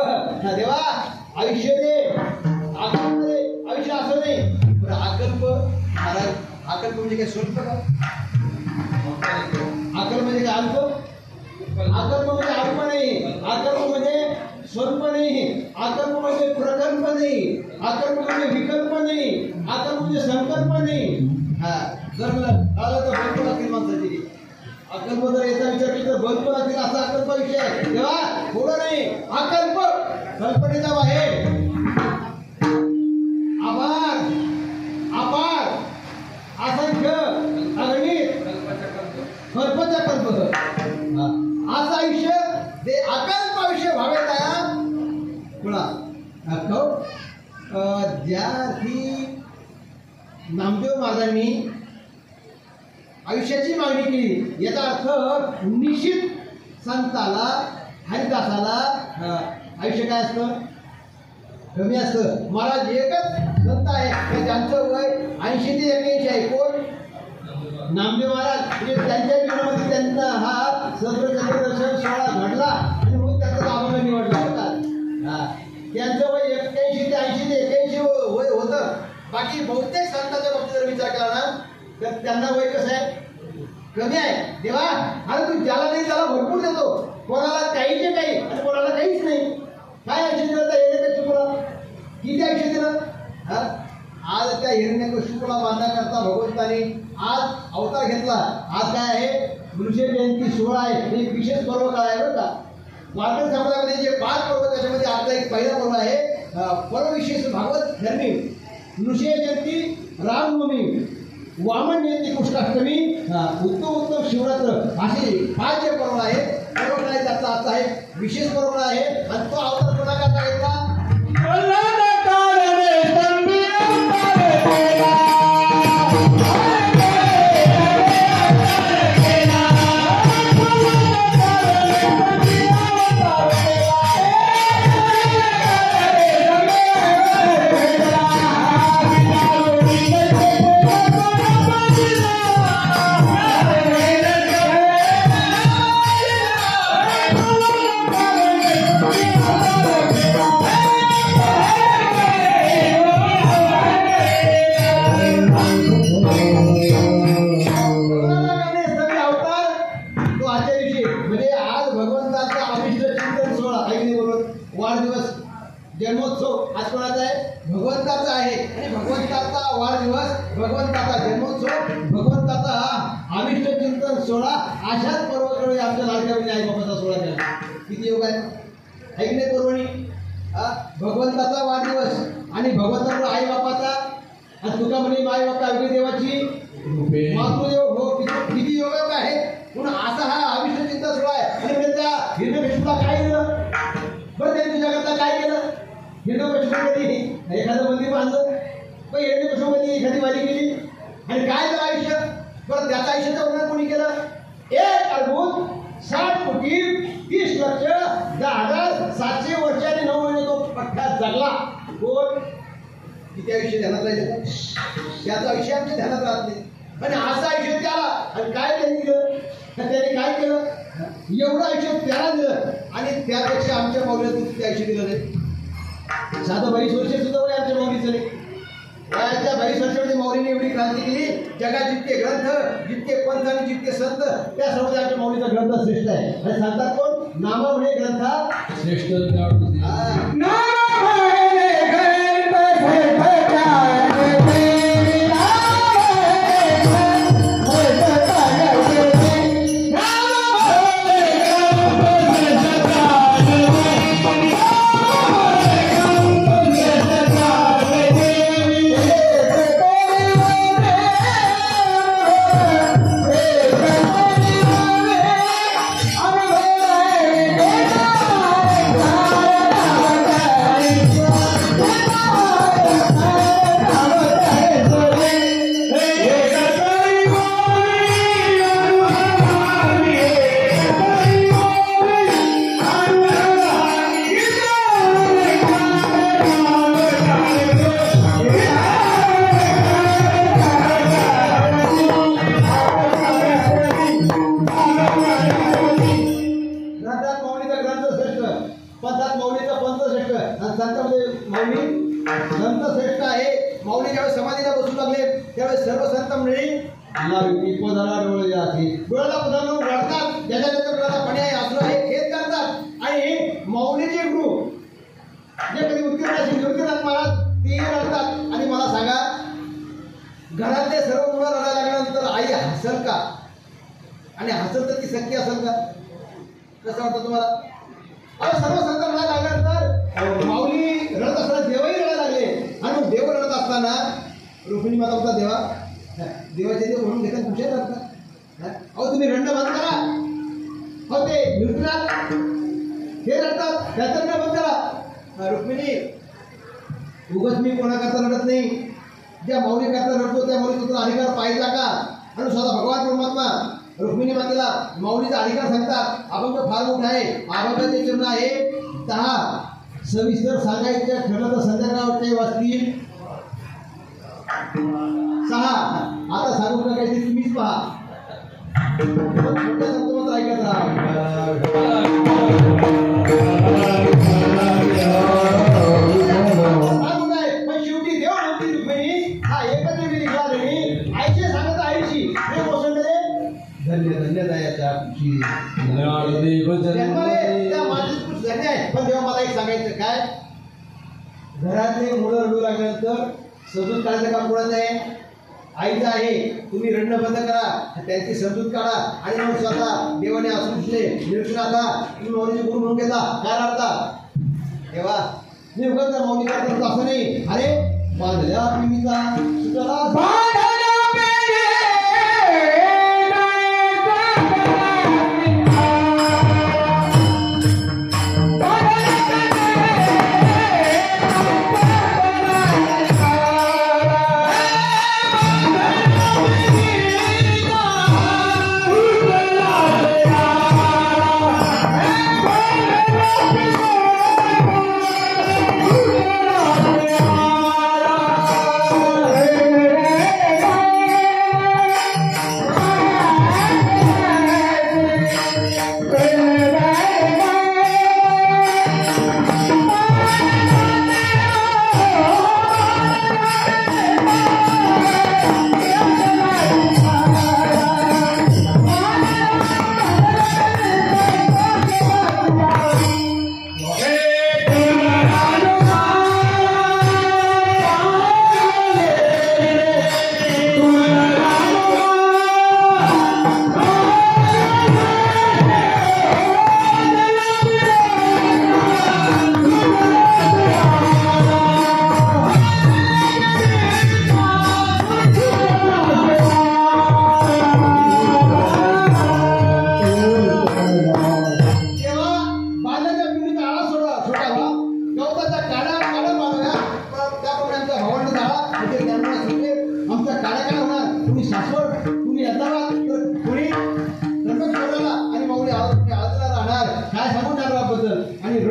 देवा आयुष्य दे, आकल्प दे. आयुष्य असं नाही पण आकल्प. आकल्प म्हणजे काय? स्वल्प का? आकल्प म्हणजे काय? अल्प. आकल्प म्हणजे अल्प नाही, आकल्प म्हणजे स्वल्प नाही, आकल्प म्हणजे प्रकल्प नाही, आकल्प म्हणजे विकल्प नाही, आकल्प म्हणजे संकल्प नाही. हा जर मला आलं तर बंद लागतील माणसाची. अकल्प जर याचा विचार केला तर बंद लागतील असा अकल्प विषय आहे. तेव्हा थोडं नाही, अकल्प कल्पनेचा बाहेर. आभार आभार असंख्य अगणित कल्पचा कल्प असं आयुष्य ते अकल्प आयुष्य व्हावे तया कुणा. ज्या अर्थी नामदेव महाराजांनी आयुष्याची मागणी केली याचा अर्थ निश्चित संताला हरिदासाला आयुष्य काय असतं? कमी असतं. महाराज एकच संत आहे की ज्यांचं वय 80 ते 81 आहे. कोण? नामदेव महाराज. म्हणजे त्यांच्या जीवनामध्ये त्यांचा हा सर्वचंद्रदर्शन सोहळा घडला आणि मग त्यांचा अभंग निवडला होता. त्यांचं वय 81 ते 80 ते 81 वय होतं. बाकी बहुतेक संतांच्या बाबतीत जर विचार केला ना तर त्यांना वय कसं आहे? कमी आहे. देवा अरे तू ज्याला नाही त्याला भरपूर देतो, कोणाला काहीचे काही आणि कोणाला काहीच नाही. काय आयुष्य दिलं त्या हिरण्यकशिपूला? किती आयुष्य दिलं? आज त्या हिरण्यकशिपूला बांधण्याकरता भगवंताने आज अवतार घेतला. आज काय आहे? मनुष्य जयंती सोहळा आहे. एक विशेष पर्व काय आहे बरं का? वारकरी समाजामध्ये जे 5 पर्व त्याच्यामध्ये आपला एक पहिला पर्व आहे पर्व विशेष भागवत धर्मी. नृसिंह जयंती, रामनवमी, वामन जयंती, कृष्णाष्टमी, उत्तम शिवरात्र असे 5 जे पर्व आहे. पर्व काय त्याचा आजचा आहे विशेष पर्व आहे. आणि तो अवतार कोणाकरता घेतला? वाढदिवस जन्मोत्सव आज कोणाचा आहे? भगवंताचा आहे. आणि भगवंताचा वाढदिवस, भगवंताचा जन्मोत्सव, भगवंताचा अभिष्ट चिंतन सोहळा अशाच पर्वकडे आमच्या लाडक्या आई बाबाचा सोहळा केला. किती योग आहे? ऐकणे पर्वणी भगवंताचा वाढदिवस आणि भगवंताचा आई बापाचा. आणि तुका म्हणे आई बापा अग्नी देवाची मातृदेव हो किती योग आहे. म्हणून असा हा अभिष्ट चिंतन सोहळा तुला काय दिलं बरं त्यांनी तुझ्याकरता काय केलं हिरण्यकशिपूमध्ये एखादं मंदिर बांधलं मग हिरण्यकशिपूमध्ये एखादी वाली केली आणि काय झालं आयुष्य बरं त्याचं आयुष्याचं वर्णन कोणी केलं 1,60,30,10,700 वर्ष आणि 9 महिने तो पठ्ठा जगला कोण किती आयुष्य ध्यानात राहिलं त्याचं आयुष्य आमच्या ध्यानात राहत नाही आणि असं आयुष्य त्याला आणि काय त्यांनी दिलं त्याने काय केलं एवढं आयुष्य त्याला दिलं आणि त्यापेक्षा आमच्या माऊलीला किती आयुष्य दिलं नाही साधं 22 वर्ष सुद्धा वय आमच्या माऊलीचं नाही त्या 22 वर्षामध्ये माऊलीने एवढी क्रांती केली जगात जितके ग्रंथ जितके पंथ आणि जितके संत त्या सर्व आमच्या माऊलीचा ग्रंथ श्रेष्ठ आहे आणि सांगतात कोण नामा म्हणे ग्रंथ श्रेष्ठ घरातले सर्व मुलं रडायला लागल्यानंतर आई हसल का आणि हसल तर ती सख्खी असेल का कसं वाटतं तुम्हाला सर्व संत रडायला लागल्यानंतर माऊली रडत असताना देवही रडायला लागले आणि मग देव रडत असताना रुक्मिणी माता होता देवाचे देव म्हणून घेतात तुमच्या रडतात अहो तुम्ही रडणं बंद करा हो ते निर्तनाथ हे रडतात त्याचं बंद करा रुक्मिणी उगाच मी कोणाकरता रडत नाही ज्या माऊलीकरता रडतो त्या माऊलीचा तुला अधिकार पाहिला का आणि स्वतः भगवान परमात्मा रुक्मिणी मातेला माऊलीचा अधिकार सांगतात अभंग फार मोठा आहे अभंगाचे चिन्ह आहे 10 सविस्तर सांगायचं ठरलं तर संध्याकाळचे वाजतील 6 आता सांगू नका काहीतरी तुम्हीच पहा मोठ्या संतोष ऐकत राहा धन्य धन्यदायाच्या पण तेव्हा मला एक सांगायचं काय घरातले मुलं रडू लागल्यानंतर समजूत काढायचं काम कोणाचं आहे आईचं आहे तुम्ही रडणं बंद करा त्यांची समजूत काढा आणि मग स्वतः देवाने असुसले निर्गुणाचा तुम्ही मौलीचे गुरु म्हणून घेता काय राहता तेव्हा मी उगाच मौली करतो असं नाही अरे बांधल्या पिढीचा सुटला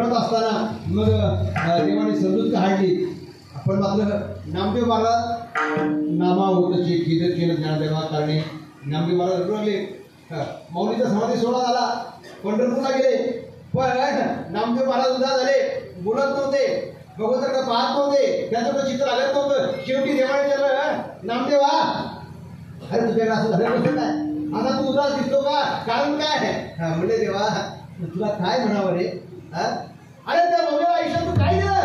फिरत असताना मग देवाने समजूत काढली. पण मात्र नामदेव महाराज नामा होतचे केलं केलं ज्ञानदेवा कारणे नामदेव महाराज रडले. माऊलीचा समाधी सोहळा झाला, पंढरपूरला गेले. पण नामदेव महाराज उदा झाले, बोलत नव्हते, भगवंताकडे पाहत नव्हते, त्यांचं चित्र लागत नव्हतं. शेवटी देवाने विचारलं, नामदेवा अरे तुझ्याकडे असं झालं कसं काय, आता तू उदास दिसतो का, कारण काय? म्हणजे देवा तुला काय म्हणावं रे? अरे त्या भव्य आयुष्यात तू काय दिलं?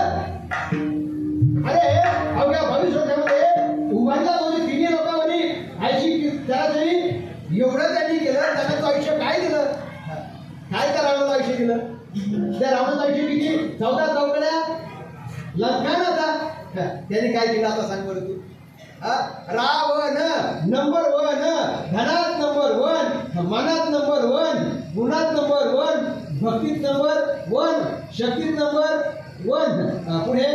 अरे अवघ्या 22 वर्षामध्ये उभारला म्हणजे तिन्ही लोकांनी आयशी त्याला तरी एवढं त्यांनी केलं, त्यांना तो आयुष्य काय दिलं? काय त्या रावणाचं आयुष्य दिलं? त्या रावणाचं आयुष्य किती? 14 चौकड्या लंकानाचा. त्यांनी काय केलं आता सांग बरं तू? रावण नंबर 1, धनात नंबर 1, मनात नंबर 1, गुणात नंबर 1, भक्तीत नंबर 1, शक्तीत नंबर 1, पुढे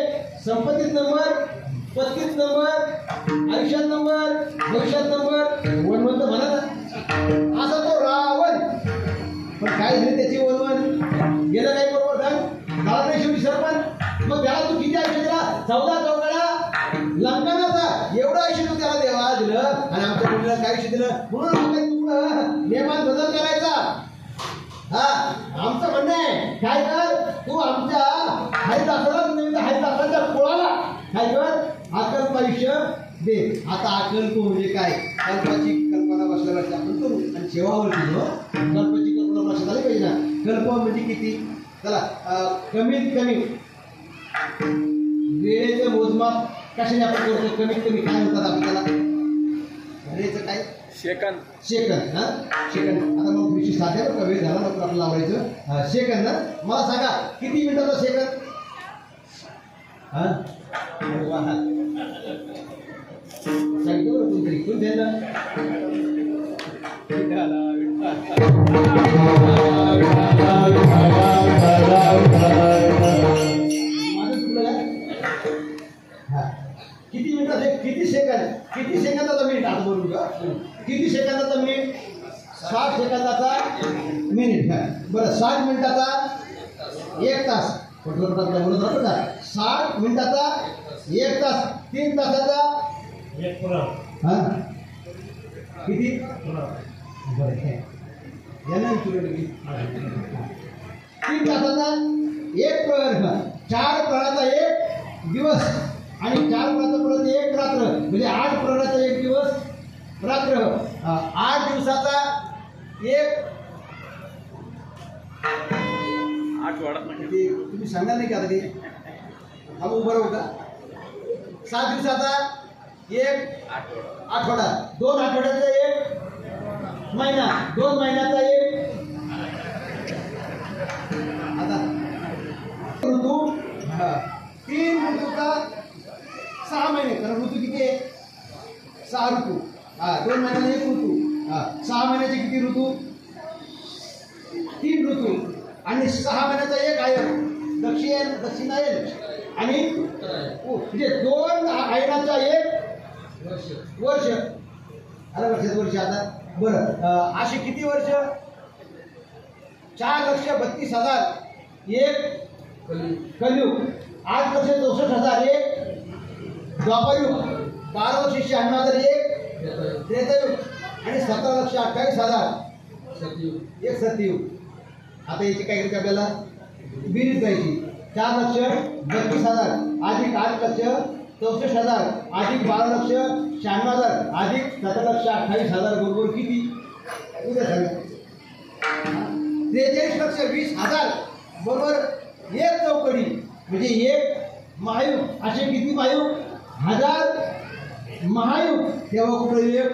संपत्तीत नंबर, पत्तीत नंबर, आयुष्यात नंबर, भविष्यात नंबर 1 म्हणतो म्हणा. असा तो रावण. पण काय झाली त्याची 1 गेलं काय बरोबर सांग? झाला नाही शेवटी सरपंच. मग त्याला तू किती आयुष्य दिला? 14 चौकड्या लंकानाचा एवढं आयुष्य तू त्याला देवा दिलं, आणि आमच्या मुलीला काय आयुष्य दिलं? म्हणून नियमात बदल करायचा. आमचं म्हणणं आहे काय कर, तू आमच्या हरिदासाच्या पोळाला काय कर, अकल्प आयुष्य दे. आता अकल्प म्हणजे काय? कल्पाची कल्पना बसल्यावरती आपण करू आणि सेवावरती कल्पाची कल्पना लक्षात आली पाहिजे ना. कल्प म्हणजे किती? चला कमीत कमी वेळेचं मोजमाप कशाने आपण करतो? कमीत कमी काय म्हणतात आपल्याला? वेळेचं काय? सेकंद. सेकंद. सेकंद. आता मग विषय साध्या बरं का, वेळ झाला मग आपल्याला लावायचं सेकंद. मला सांगा किती मिनिटाचा सेकंद? सांगितलं बरं कोणतरी, कोण द्यायला? माझं चुकलं काय? किती मिनिटाचा, किती सेकंद, किती सेकंदाचा मिनिट? आता बोलू का? किती सेकंदाचा मिनिट? 60 सेकंदाचा मिनिट. बरं 60 मिनिटाचा 1 तास. कुठलं आपल्या बोलत राहतो का? 60 मिनिटाचा 1 तास. 3 तासाचा 1 प्रहर. किती? बरं यांना विचारलं की 3 तासाचा 1 प्रहर. 4 प्रहराचा 1 दिवस आणि 4 प्रहराचा परत 1 रात्र, म्हणजे 8 प्रहराचा 1 दिवस रात्र. 8 दिवसाचा 1 आठवडा. म्हणजे तुम्ही सांगाल नाही का आता ते? हा उभं राहू का? 7 दिवसाचा 1 आठवडा, 2 आठवड्याचा 1 महिना, 2 महिन्याचा 1 आता ऋतू. 3 ऋतूचा 6 महिने. कारण ऋतू किती आहे? 6 ऋतू. 2 महिन्याला 1 ऋतू. 6 महिन्याचे किती ऋतू? 3 ऋतू. आणि 6 महिन्याचा 1 आयन, दक्षिणायन आणि म्हणजे 2 आयनाचा 1 वर्ष. अरे वर्षात वर्ष. आता बरं असे किती वर्ष? 4,32,000 1 कलियुग, 8,64,000 1 द्वापरयुग, 12 वर्ष 96,000 1 त्रेतायुग आणि 17,28,000 1 सत्ययुग. आता याची काय करायची आपल्याला? बेरीज करायची. 4,32,000 अधिक 8,64,000 अधिक 12,96,000 अधिक 17,28,000 बरोबर किती? उद्या सांगा. 43,20,000 बरोबर 1 चौकडी, म्हणजे 1 महायुग. असे किती महायुग? 1000 महायुग. तेव्हा कुठं 1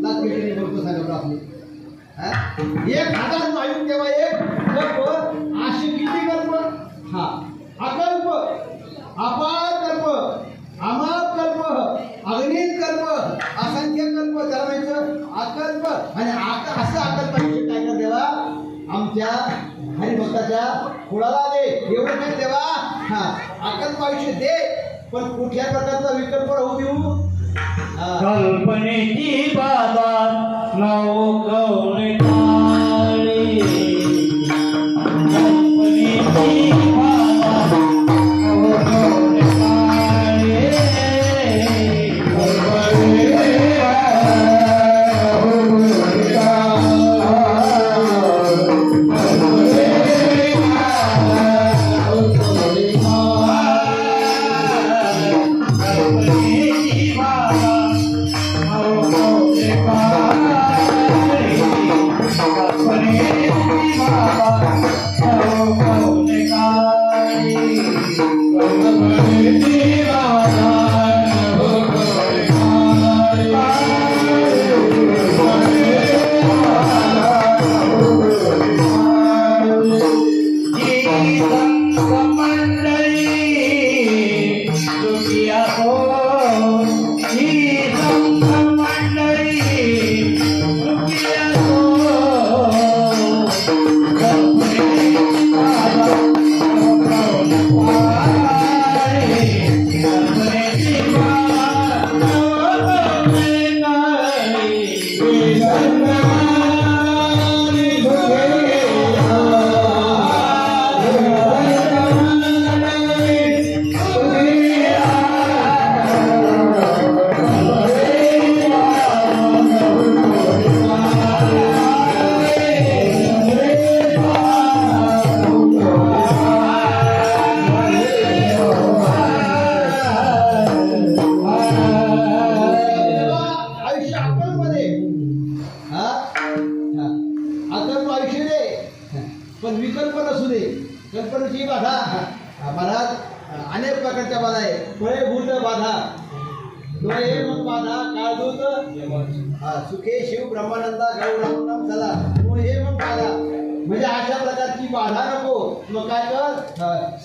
लाख पेटी बरोबर सांगा आपली. 1,000 महायुग तेव्हा 1 कल्प. असे किती कल्प? अकल्प, अपार कल्प, अमाप कल्प, अगणित कल्प, असंख्य कल्प. त्याला म्हणायचं अकल्प. आणि असं अकल्प काय कर देवा? आमच्या हरिभक्ताच्या कुळाला दे. एवढं काय देवा? अकल्प आयुष्य दे, पण कुठल्या प्रकारचा विकल्प होऊ देऊ? कल्पनेची बाधा नव कवने काहीशी दे, पण विकल्प नसू दे. कल्पनेची बाधा महाराज अनेक प्रकारच्या बाधा आहे. फळे भूत बाधा, डोळे मग बाधा, काळजूत सुखे शिव ब्रह्मानंदा गौराम चला हे मग बाधा. म्हणजे अशा प्रकारची बाधा नको. मग काय कर,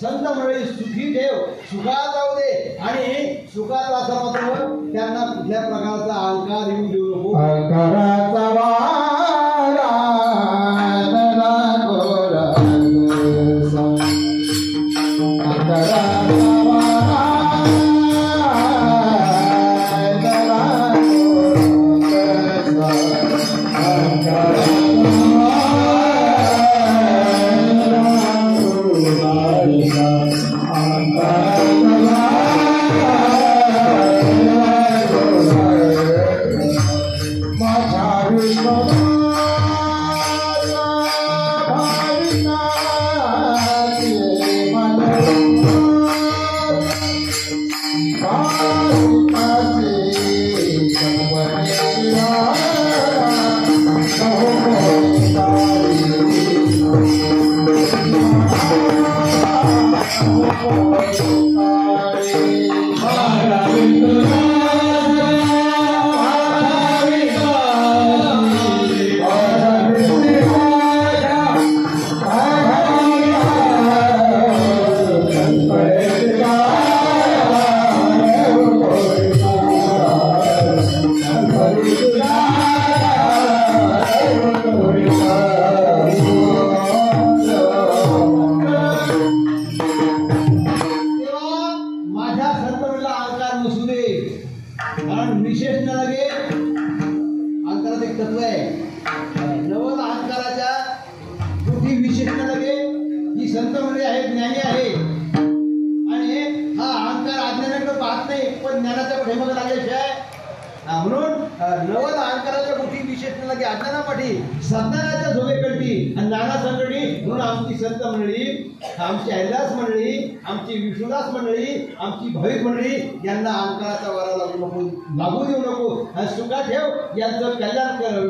संत मंडळी सुखी ठेव, सुखात जाऊ दे. आणि सुखात असं मात्र त्यांना कुठल्या प्रकारचा अहंकार येऊ देऊ नको. अहंकाराचा वारा सज्ञानाच्या झोपेकळती आणि नाना संकटी. म्हणून आमची संत मंडळी, आमची हरिदास मंडळी, आमची विष्णुदास मंडळी, आमची भाविक मंडळी यांना अहंकाराचा वारा लागू देऊ नको. आणि सुखा ठेव, यांचं कल्याण कर.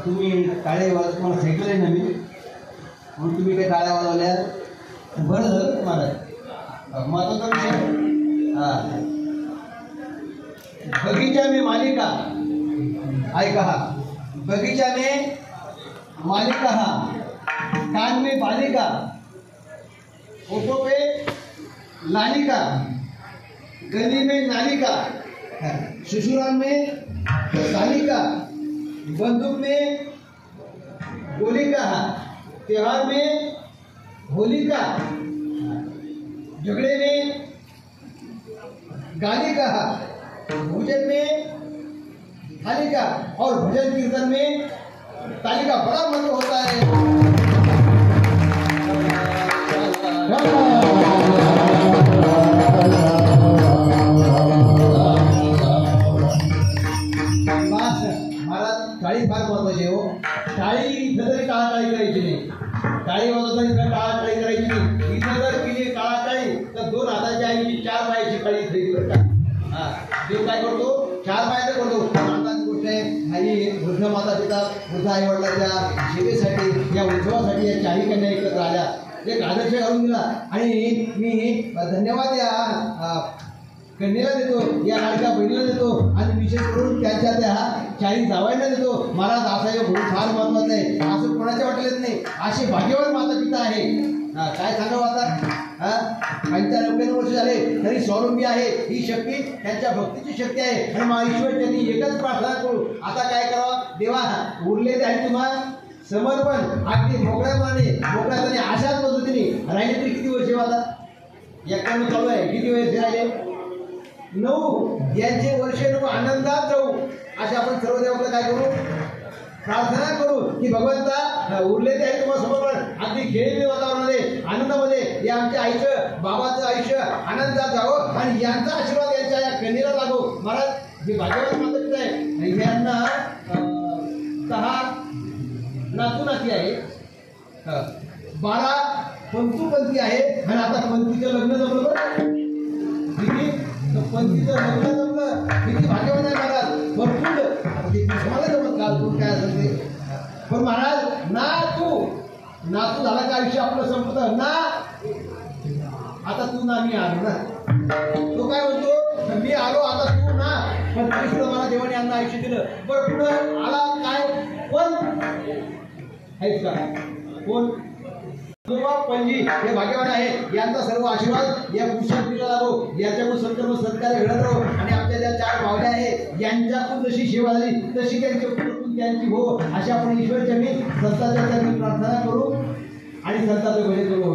तुम्ही टाळे वाजत मला ऐकलंय ना मी, म्हणून तुम्ही काही टाळ्या वाजवल्या. बरं झालं तुम्हाला महत्वाचा विषय. बगीचा में मालिका ऐका, बगीचा में मालिका, कान में बालिका, ओठों पे लालिका, गली में नालिका, ससुराल में तालिका, बंदूक में गोली का, त्योहार में होली का, झगड़े में गाली का, भोजन में थाली का और भजन कीर्तन में ताली का बड़ा महत्व होता है. टाळी फार महत्वाची हो. टाळी इथं तरी टाळाटाळी करायची नाही. टाळी वाजवताना इथं टाळाटाळी करायची नाही. इथं जर केली टाळाटाळी तर 2 हाताची आईची 4 पायाची टाळी खरेदी करतात. देव काय करतो, 4 पायाचं करतो. आनंदाची गोष्ट आहे. आई वृद्ध माता पिता, वृद्ध आई वडिलांच्या सेवेसाठी, या उत्सवासाठी या 4 कन्या एकत्र आल्या. एक आदर्श घालून दिला. आणि मी धन्यवाद या कन्येला देतो, या लाडक्या बहिणीला देतो, आणि विशेष करून त्यांच्या त्या 4 जावयांना देतो. मला असा योग फार महत्वाचं आहे. असं कोणाच्या वाटेलच नाही. अशी भाग्यवान माता पिता आहे. काय सांगावं आता. हा 95 वर्ष झाले तरी स्वावलंबी आहे. ही शक्ती त्यांच्या भक्तीची शक्ती आहे. आणि मग ईश्वर त्यांनी एकच प्रार्थना करू, आता काय करावं देवा, उरलेले आहे तुम्हाला समर्पण अगदी मोकळ्या मनाने मोकळ्या तरी अशाच पद्धतीने राहिले तरी किती वर्ष आता 91 चालू आहे. किती वर्ष राहिले 9. यांचे वर्ष 9 आनंदात जाऊ असे आपण सर्व देवाला काय करू प्रार्थना करू की भगवंता उरले ते आहे तुम्हाला समर्पण अगदी खेळी वातावरणामध्ये आनंदामध्ये या आमच्या आईचं बाबाचं आयुष्य आनंदात जावं आणि यांचा आशीर्वाद यांच्या या कणीला लागो. महाराज जे भाग्यवान माता आहे यांना 6 नातू नाती आहे, 12 पंतुपंती आहे आणि आता पंतीचं लग्न जमलं बरं किती पंतीचं लग्न जमलं किती भाग्यवान आहे महाराज. भरपूर तुम्हाला जमत का काय असेल ते. पण महाराज नातू झाला का आयुष्य आपलं संपतं ना. आता तू ना मी आलो ना. तो काय म्हणतो मी आलो आता तू ना. पण तरी सुद्धा मला देवाने यांना आयुष्य दिलं. पण पुढं आला काय पण आहेच का कोण पंजी हे भाग्यवान आहे. यांचा सर्व आशीर्वाद या पुरुषाला लागो. याच्याकडून संतर्म सत्कार घडत राहो आणि आपल्या ज्या 4 मावल्या आहे यांच्याकडून जशी सेवा झाली तशी त्यांची हो अशा आपण ईश्वरच्या मी संतांच्या प्रार्थना करू आणि संतांचं भजन करू.